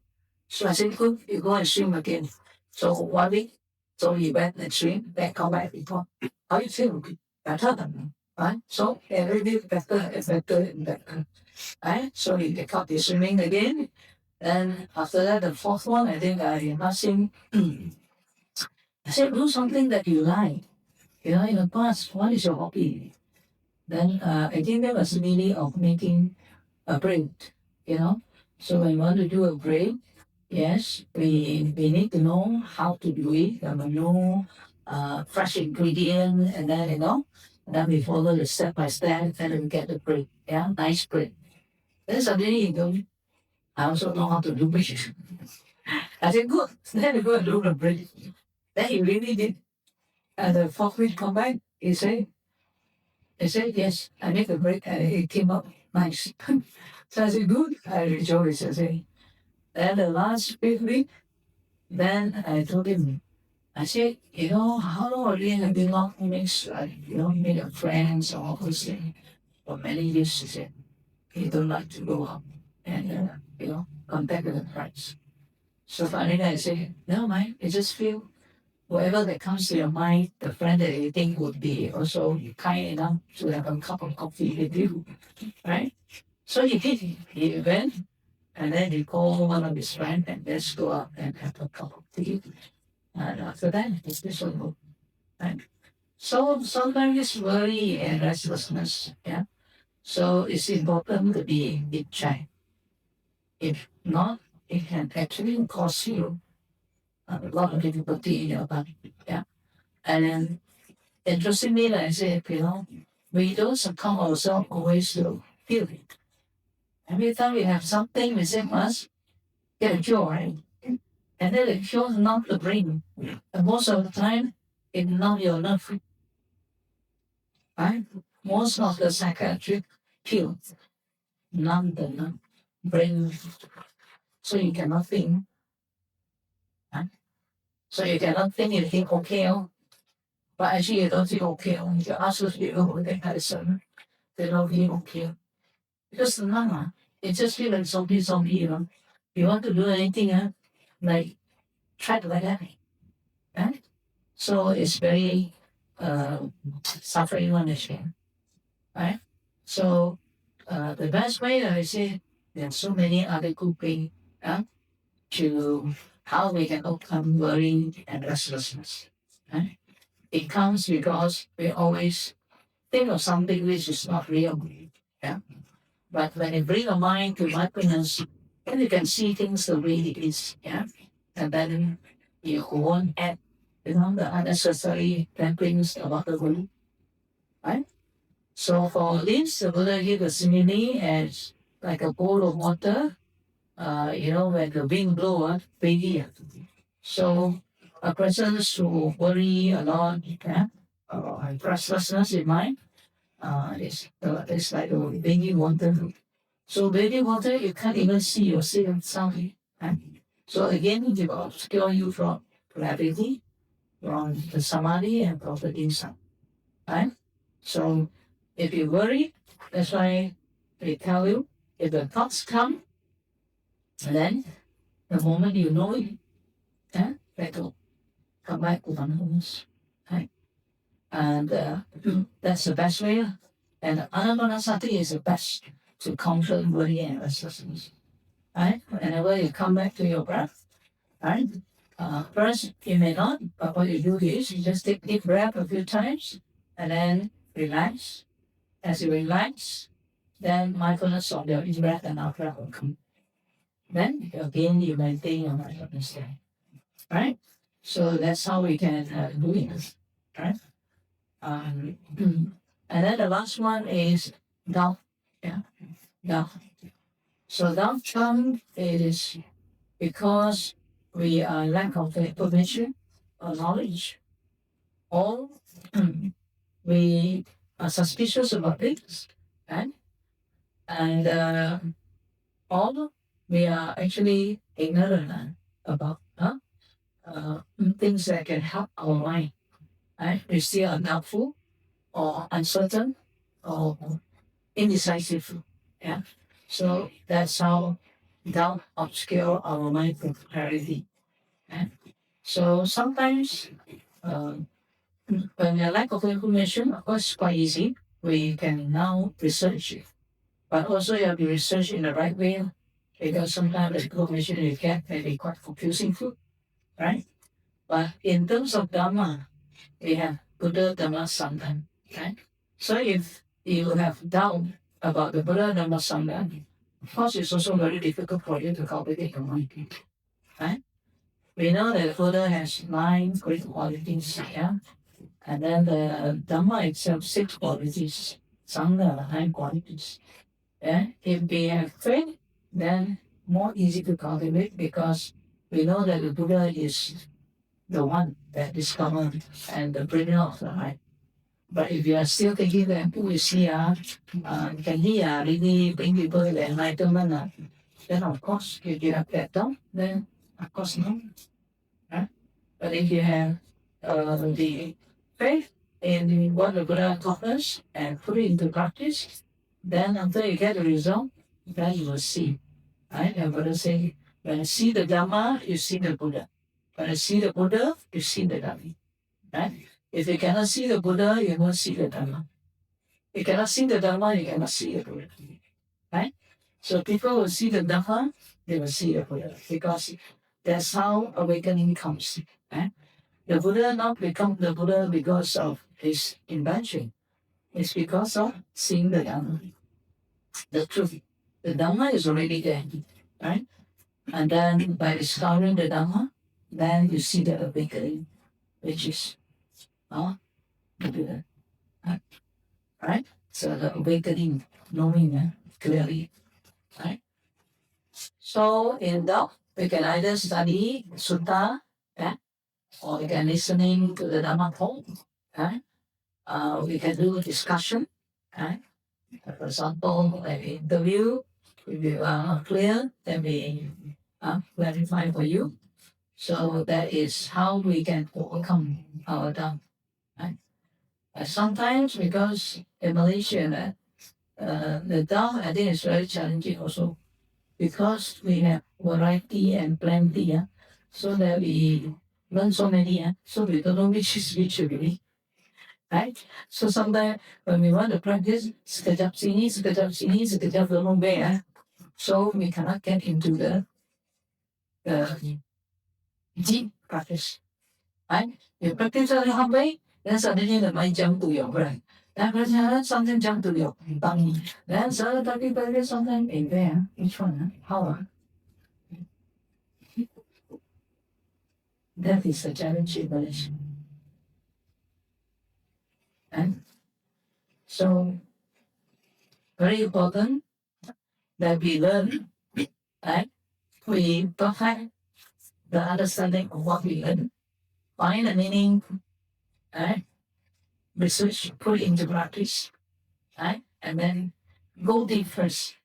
So I said, good, you go and swim again. So 1 week, so he went and swim, then come back before. How you feel? Better than me, right? So every day better and better and better. Right? So he get caught the swimming again. And after that, the fourth one, I think I asked him, I said, do something that you like. In the past, what is your hobby? Then I think there was really of making a braid, So when you want to do a braid, yes, we need to know how to do it. We know fresh ingredient, and then and then we follow the step by step, and then we get the braid. Yeah, nice braid. Then suddenly I also know how to do braid. I said, good. Then we go and do the braid. Then he really did. And the fourth week come back, he said, yes, I make a braid, and it came up nice. So I said, good. I rejoice. I say. Then the last fifth week, then I told him, I said, how long have you been long mix, made your friends or all those things for many years? He said, he don't like to go out and, contact with the friends. So finally I said, never mind, I just feel whatever that comes to your mind, the friend that you think would be also kind enough to have a cup of coffee with you, right? So he did. He went, and then he called one of his friends and let's go out and have a cup of tea. And after that, it's this one. Right? So sometimes it's worry and restlessness. Yeah. So it's important to be in check. If not, it can actually cause you a lot of difficulty in your body. Yeah. And then interestingly, like I said, we don't succumb ourselves always to feeling. Every time we have something, we say must get a cure, right? And then the cure is not the brain. And most of the time, it's not your nerve, right? Most of the psychiatric pills, not the brain. So you cannot think. Right? So you cannot think, you think okay. But actually you don't think okay. If you ask those people who take medicine, they don't think okay. Because the Dhamma, it just feel like zombie, You want to do anything, like try to like that. Right? So it's very suffering one issue. Right? So the best way I say there's so many other good ways to how we can overcome worry and restlessness. Right? It comes because we always think of something which is not real. Yeah. But when you bring your mind to mindfulness, then you can see things the way it is. Yeah. And then you won't add, the unnecessary things about the world. Right? So for this, the Buddha gave a simile as like a bowl of water, when the wind blows, baby. So a person who worry a lot, restlessness in mind, it's like a baby water. So baby water, you can't even see yourself soundly. Right? So again, it will obscure you from gravity, from the samadhi, and from the insight. Right? So if you worry, that's why they tell you, if the thoughts come, then the moment you know it, better come back to mindfulness. Right? And that's the best way. And anapanasati is the best to control worry and restlessness. Right? Whenever you come back to your breath, right? First, you may not, but what you do is you just take deep breath a few times and then relax. As you relax, then mindfulness of your in breath and out breath will come. Then again, you maintain your mindfulness there. Right? So that's how we can do it. Right? And then the last one is doubt. Yeah, doubt. So doubt comes, it is because we are lack of information or knowledge, or we are suspicious about things, right? And all we are actually ignorant about things that can help our mind. Right? We still are doubtful or uncertain or indecisive. Yeah. So that's how doubt obscure our mind from clarity. Yeah. So sometimes when we lack of information, of course, quite easy. We can now research it. But also you have to research in the right way because sometimes the information you get may be quite confusing too, right? But in terms of Dhamma, we have Buddha, Dhamma, Sangha, right? So if you have doubt about the Buddha, Dhamma, Sangha, of course it's also very difficult for you to cultivate your mind, right? We know that Buddha has 9 great qualities, yeah? And then the Dhamma itself, 6 qualities, Sangha, 9 qualities. Yeah? If we have faith, then more easy to cultivate because we know that the Buddha is the one that discovered and the bringer of the life. But if you are still thinking that who is he, can he really bring people to the enlightenment, then of course, if you have that doubt, then of course no. Right? But if you have the faith in what the Buddha taught us and put it into practice, then until you get the result, then you will see. Right? And Buddha say, when you see the Dhamma, you see the Buddha. When you see the Buddha, you see the Dhamma. Right? If you cannot see the Buddha, you won't see the Dhamma. You cannot see the Dhamma, you cannot see the Buddha. Right? So people will see the Dhamma, they will see the Buddha. Because that's how awakening comes. Right? The Buddha not become the Buddha because of his invention. It's because of seeing the Dhamma, the truth. The Dhamma is already there. Right? And then by discovering the Dhamma, then you see the awakening, which is the Buddha. Right? So the awakening, knowing clearly. Right? So in doubt, we can either study sutta, yeah, or we can listening to the Dhamma talk. Right? We can do discussion. Right? For example, like interview, if you are clear, then we clarify for you. So that is how we can overcome our doubt. Right? Sometimes because in Malaysia, the doubt I think is very challenging also because we have variety and plenty, so that we learn so many, so we don't know which is which really. Right? So sometimes when we want to practice, sekejap sini, sekejap don't know so we cannot get into the deep practice. Right? You practice a little way, then suddenly the mind jump to your brain. Then something jump to your tongue. Then suddenly something in there. Which one? How? That is a challenge in Malaysia. And so very important that we learn, right? We perfect the understanding of what we learn, find the meaning, right? Research, put into practice, right? And then go deep first.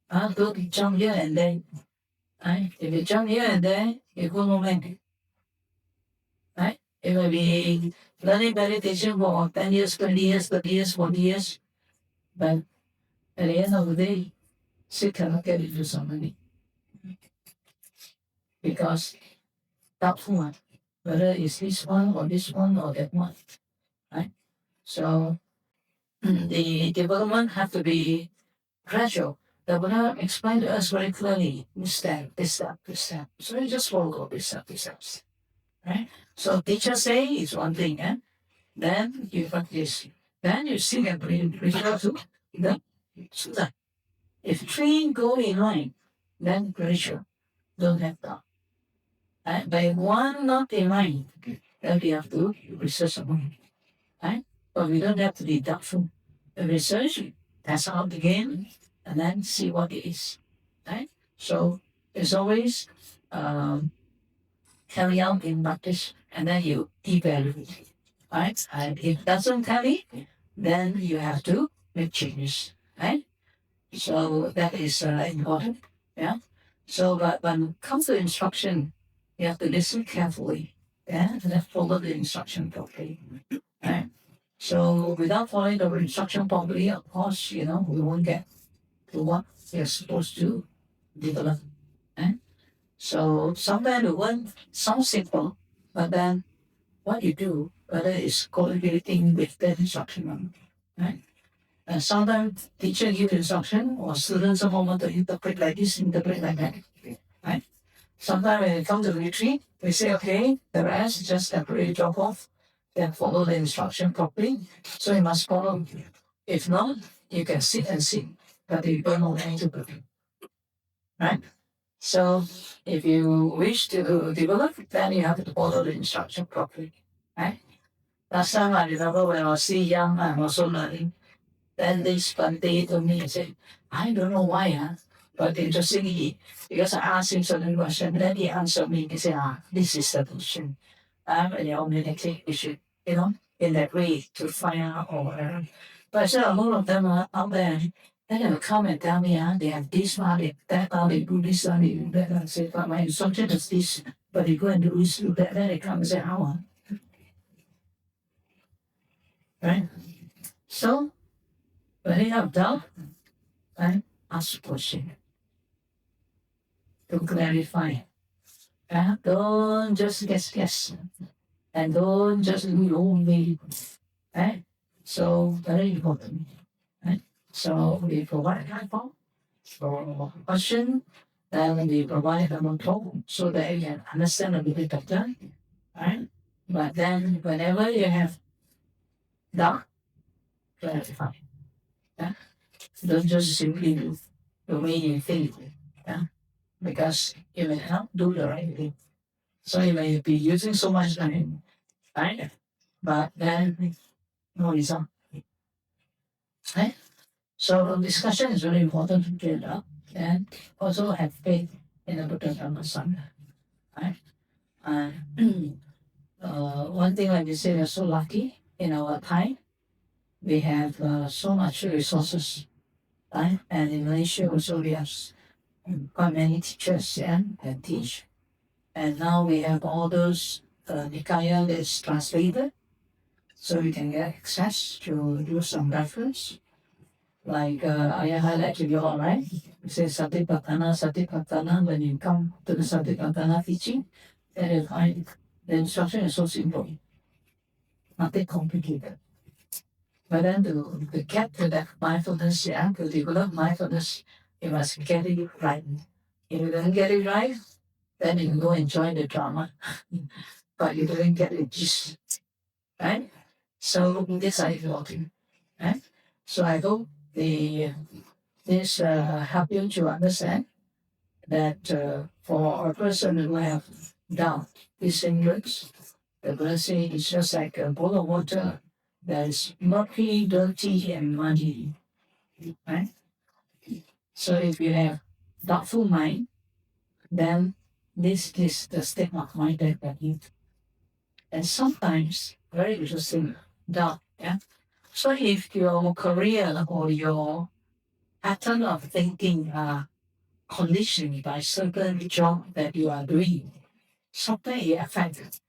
Go to jump here and then, right? If you jump here and there, you go nowhere, right? It may be learning meditation for 10 years, 20 years, 30 years, 40 years, but at the end of the day, still cannot get into somebody because doubtful one, whether it's this one or this one or that one, right? So the development have to be gradual. The Buddha explained to us very clearly, this step, this step, this step. So you just follow this step, this step, right? So teacher say is one thing, then you practice. Then you see and refer to the Sutta. If three go in line, then gradual, don't have doubt. Right? By one not in line, then we have to research about it. Right? But we don't have to be doubtful. research, test out the game, and then see what it is. Right? So it's always carry out in practice, and then you evaluate. Right? And if it doesn't tally, then you have to make changes. Right? So that is important. Yeah. So, but when it comes to instruction, you have to listen carefully. Yeah, and then follow the instruction properly. Right. So without following the instruction properly, of course, we won't get to what we're supposed to develop. Right. So sometimes the word sounds simple, but then what you do, whether it's collaborating with the instruction, right? And sometimes teacher give instruction or students are want to interpret like this, interpret like that. Right? Sometimes when it comes to retreat, we say, okay, the rest is just temporary drop off, then follow the instruction properly. So you must follow. If not, you can sit and sit, but you don't know anything. Right? So if you wish to develop, then you have to follow the instruction properly. Right? Last time I remember when I was still young, I was also learning. Then this Bante told me and said, I don't know why, but interestingly, because I asked him certain question, then he answered me. He said, this is the position. And the community, you should, in that way to find out or whatever. But I said, a lot of them are out there. Then they will come and tell me, they have this, they that, they do this, they do that. I said, but my instruction is this, but they go and do this, do that. Then they come and say, how? Right? So, when they have doubt, right, ask question to clarify. Don't just guess. And don't just do your own way. Right? So, very important. Right? So, we provide platform for question, then we provide them on top so that you can understand a bit better. Right? But then, whenever you have doubt, clarify. Yeah? Don't just simply do the way you think. Yeah? Because you may not do the right thing. So you may be using so much time, right? But then no result. Right? So discussion is very important to get up and also have faith in the Buddha Dhamma Sangha. Right? And one thing like you say, we're so lucky in our time. We have so much resources, right? And in Malaysia also we have quite many teachers and teach. And now we have all those Nikaya that's translated, so we can get access to do some reference. Like I highlight to you all, right? It says Satipatthana, when you come to the Satipatthana teaching, then you find the instruction is so simple, nothing complicated. But then to get to that mindfulness, to develop mindfulness, you must get it right. If you don't get it right, then you can go enjoy the drama. But you don't get it just right. So this is important, right? So I hope this help you to understand that for a person who have doubt, this hindrance, the blessing is just like a bowl of water that is murky, dirty, and muddy, right? So if you have doubtful mind, then this is the state of mind that you. And sometimes, very interesting, doubt, yeah. So if your career or your pattern of thinking are conditioned by certain job that you are doing, sometimes it affects,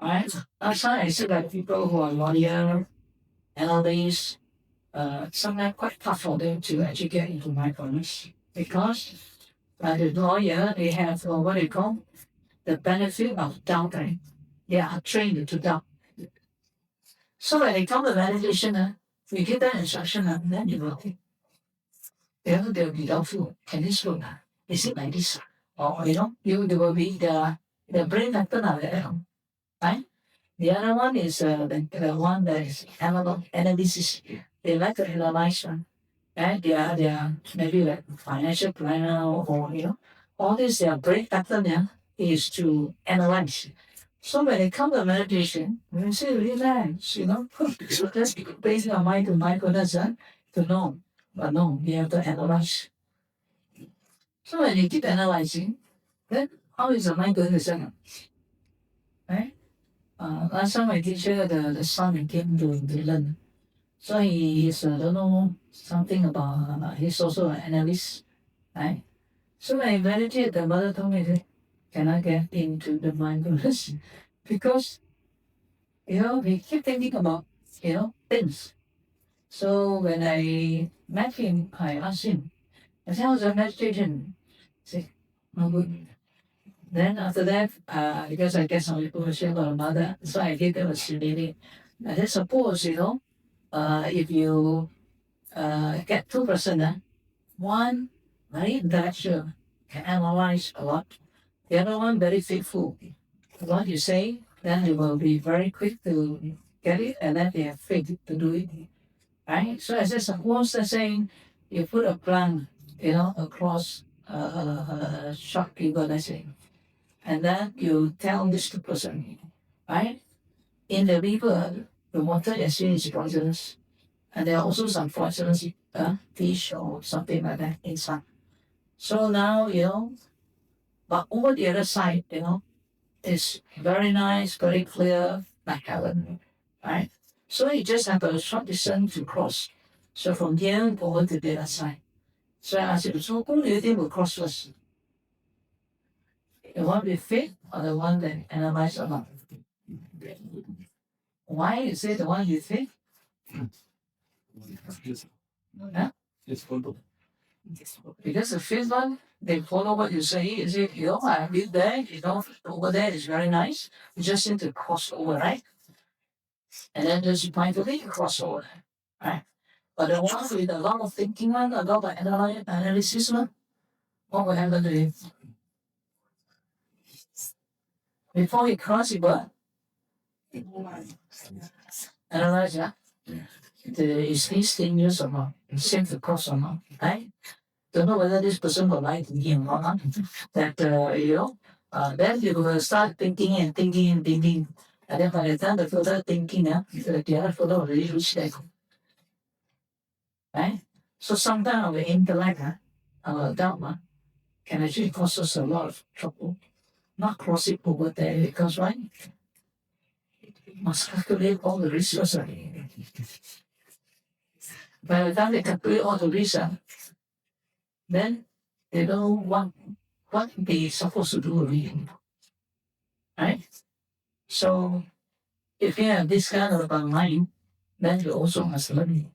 right? That's why I see that people who are lawyer, analysts, sometimes quite tough for them to actually get into mindfulness because the lawyer, they have what they call the benefit of doubt, right? They are trained to doubt. So when they come to meditation, we give them instruction, then you will think. They'll be doubtful. Can this work? Is it like this? Or they will be the brain pattern of the right? The other one is the one that is analysis. They like to analyze one. Right? They are maybe like financial planner or all this their brain pattern is to analyze. So when it comes to meditation, we say relax, so just base our mind to mindfulness to know. But no, we have to analyze. So when you keep analyzing, then how is the mind going to settle? Right? Last time my teacher, the son came to learn. So he is, don't know, something about, he's also an analyst, right? So when I meditate, the mother told me, can I get into the mindfulness? Because, we keep thinking about, things. So when I met him, I asked him, I said, how's the meditation? He said, no good. Then after that, because I get some information about the mother, so I gave them a scenario. I said, suppose, if you get two person, one very intellectual, can analyze a lot. The other one very faithful. What you say, then they will be very quick to get it, and then they have faith to do it. Right? So as I suppose they're saying, you put a plant, across a short river, let's say, and then you tell this to person, right? In the river, the water actually is poisonous, and there are also some poisonous fish or something like that inside. So now, but over the other side, is very nice, very clear, like heaven, right? So you just have a short distance to cross. So from here over to the other side. So I asked you, so who do you think will cross first? The one with faith or the one that analyzes a lot? Why is it the one with faith? Huh? Because the faith one, they follow what you say. Is it, I live there, over there is very nice. You just need to cross over, right? And then just mindfully cross over, right? But the one with a lot of thinking one, a lot of analysis one, what will happen to him? Before he crosses, he will analyze, is this dangerous or not? Safe to cross or not, right? Don't know whether this person will like him or not. That, then you will start thinking and thinking and thinking. And then by the time the further thinking, the other further already reached there. Right? So sometimes our intellect, our Dhamma, can actually cause us a lot of trouble. Not cross it over there because, right? Must calculate all the resources. By the time they calculate all the resources, then they know what they supposed to do already. Right? So if you have this kind of a mind, then you also must learn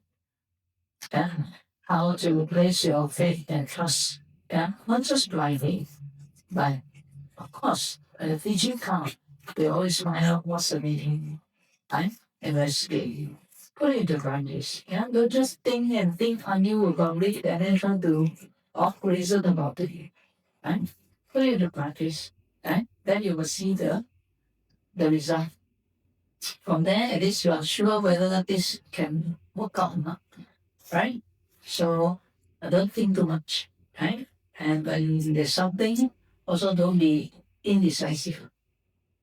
how to place your faith and trust. Not just blindly, but of course, the teaching comes. They always find out what's the meaning, right? Investigate. Put it into practice. Don't just think and think until about it and then try to off reason about it. Right? Put it into practice. Right? Then you will see the result. From there, at least you are sure whether this can work out or not. Right? So don't think too much. Right? And when there's something, also don't be indecisive.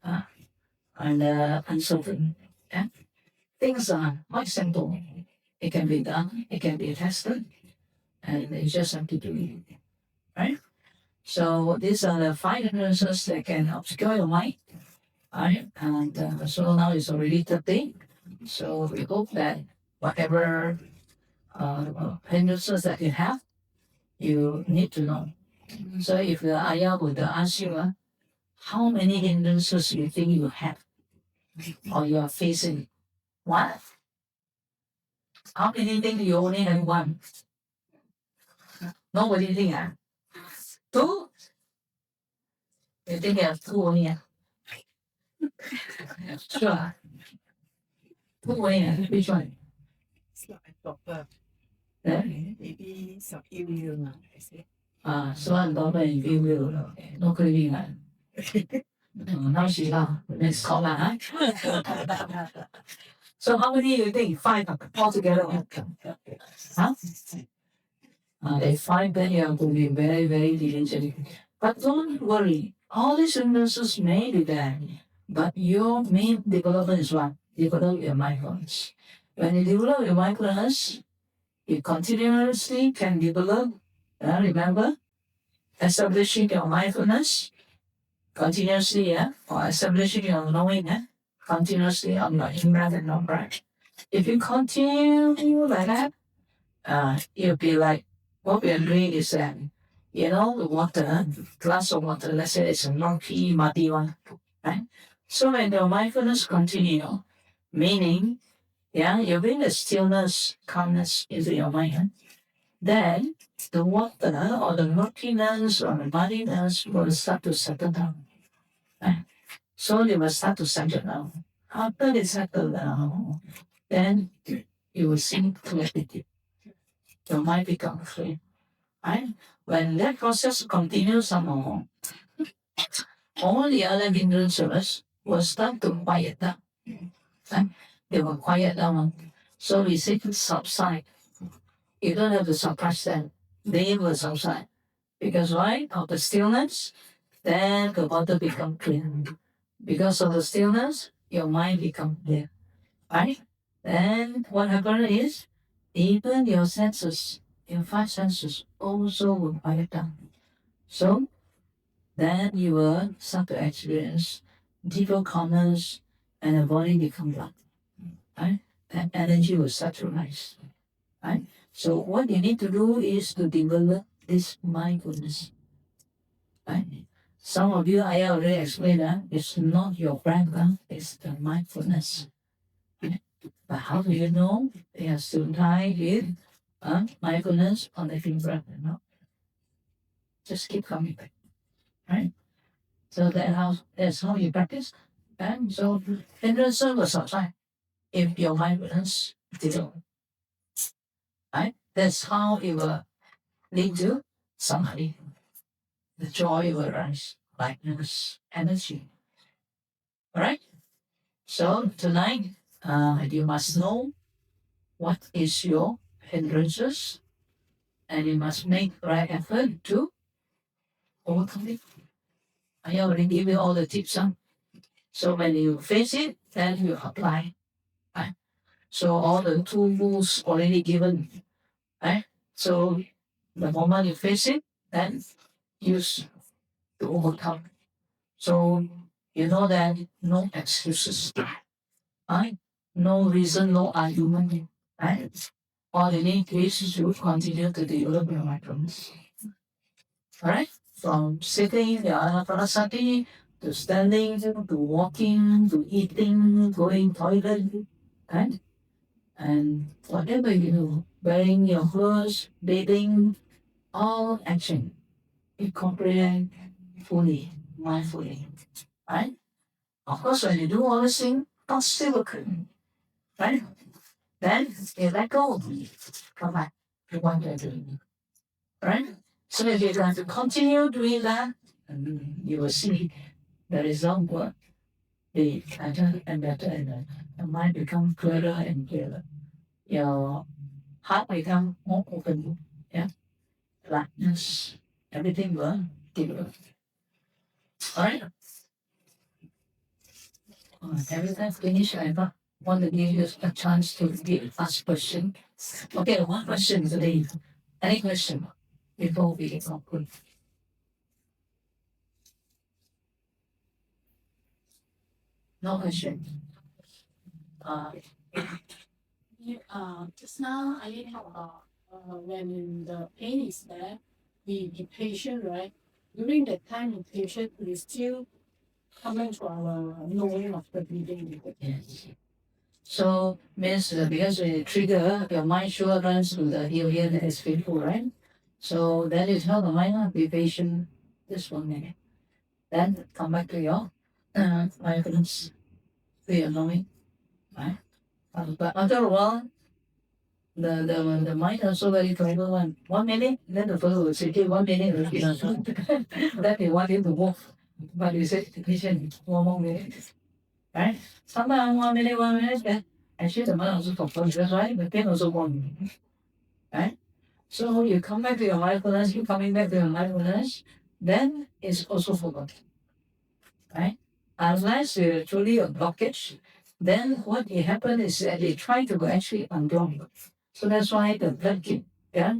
And uncertain. Yeah? Things are quite simple. It can be done, it can be tested, and you just have to do it. Right? So these are the 5 hindrances that can obscure your mind. Right? And so now it's already 30. So we hope that whatever hindrances that you have, you need to know. So if the ayah would ask you, how many hindrances you think you have or you are facing? What? How many think you only have one? Nobody think, two? You think you have two only, Sure. Two only, Which one? It's not a proper. Yeah? Maybe some ill I say. So I'm not very will, no craving, now she's now, let's call her, So how many you think? 5 altogether? Huh? If 5, then you have to be very, very diligent. But don't worry, all these hindrances may be there, But your main development is what? Develop your mindfulness. When you develop your mindfulness, you continuously can develop, remember, establishing your mindfulness continuously, or establishing your knowing, continuously on your in-breath and out-breath. If you continue like that, you'll be like, what we are doing is that, the water, glass of water, let's say it's a murky, muddy one, right? So when your mindfulness continue, meaning, you bring the stillness, calmness into your mind, then the water or the murkiness or the muddiness will start to settle down. Right? So they will start to settle down. After they settle down, then you will see clarity. Your mind becomes free. Right? When that process continues somehow, all the other hindrances will start to quiet down. Right? They will quiet down. So we say to subside. You don't have to suppress them. They will subside. Because why? Of the stillness, then the water become clear. Because of the stillness, your mind become clear. Right? Then what happens is, even your senses, your five senses, also will quiet down. So then you will start to experience deeper calmness and the body become light. Right? That energy will start to rise. Right? So what you need to do is to develop this mindfulness. Right? Some of you, I already explained that it's not your breath, it's the mindfulness. Right? But how do you know? They are still tied with mindfulness on the breath. Just keep coming back. Right? So that's how you practice. And so hindrances will subside if your mindfulness develop. Right? That's how it will lead to samadhi. The joy will rise, lightness, energy. Alright? So tonight, you must know what is your hindrances, and you must make right effort to overcome it. I already give you all the tips. So when you face it, then you apply. Right? So all the tools already given. Right? So the moment you face it, then use to overcome. So you know that no excuses. Right? No reason, no argument. Right? All you need is to continue to develop your mindfulness. Alright? From sitting, the anapanasati, to standing, to walking, to eating, going toilet, right? And whatever you do, wearing your clothes, bathing, all action, you comprehend fully, mindfully, right? Of course, when you do all these things, thoughts still occur, right? Then you let go, come back to what you're doing, right? So if you're going to continue doing that, you will see the result will be better and better and better. Your mind become clearer and clearer. Your heart become more open. Yeah, lightness, everything will develop. All right. Everything finished. I want to give you a chance to ask question. Okay, one question today. Any question before we conclude? No question. Uh, Just now I did talk about when the pain is there, be patient, right? During that time, the patient we still coming to our knowing of the breathing. yes. So means because we trigger your mind sure runs to the here that is painful, right? So that is how the mind be patient just 1 minute. Then come back to your mindfulness, to your knowing, right? But after a while, the mind also very clever one. 1 minute, then the fellow will say, hey, 1 minute, then they want him to move. But you say, patient, 1 more minute, right? Sometimes 1 minute, then actually the mind also confirms, that's right, the pain also 1 minute, right? So you come back to your mindfulness, you coming back to your mindfulness, then it's also forgotten, right? Unless you truly a blockage, then what will happen is that they try to actually unblock. So that's why the blood keep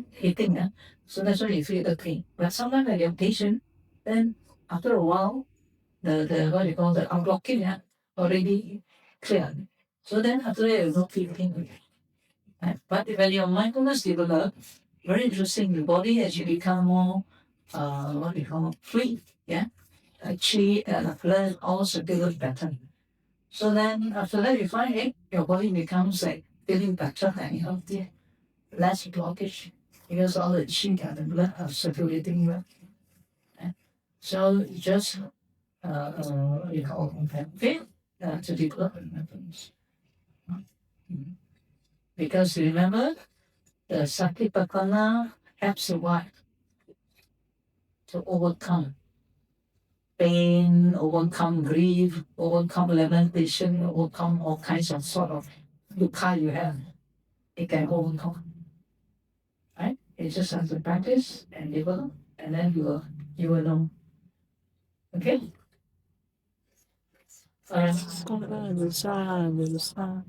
hitting. So that's why you feel the pain. But sometimes when you're patient, then after a while, the what you call the unblocking already cleared. So then after that you don't feel pain. Right? But when your mindfulness develop, very interesting, the body actually become more what we call free. Yeah. Chi and blood all circulate better. So then after that you find your body becomes like feeling better and healthier, less blockage because all the chi and the blood are circulating well. Yeah. So you just you call feel to develop mindfulness. Because remember the Satipatthana helps you what? To overcome pain, overcome grief, overcome lamentation, overcome all kinds of sort of dukkha you have. It can overcome. Right? You just have to practice and develop, and then you will know. Okay? Sa, sa, sa.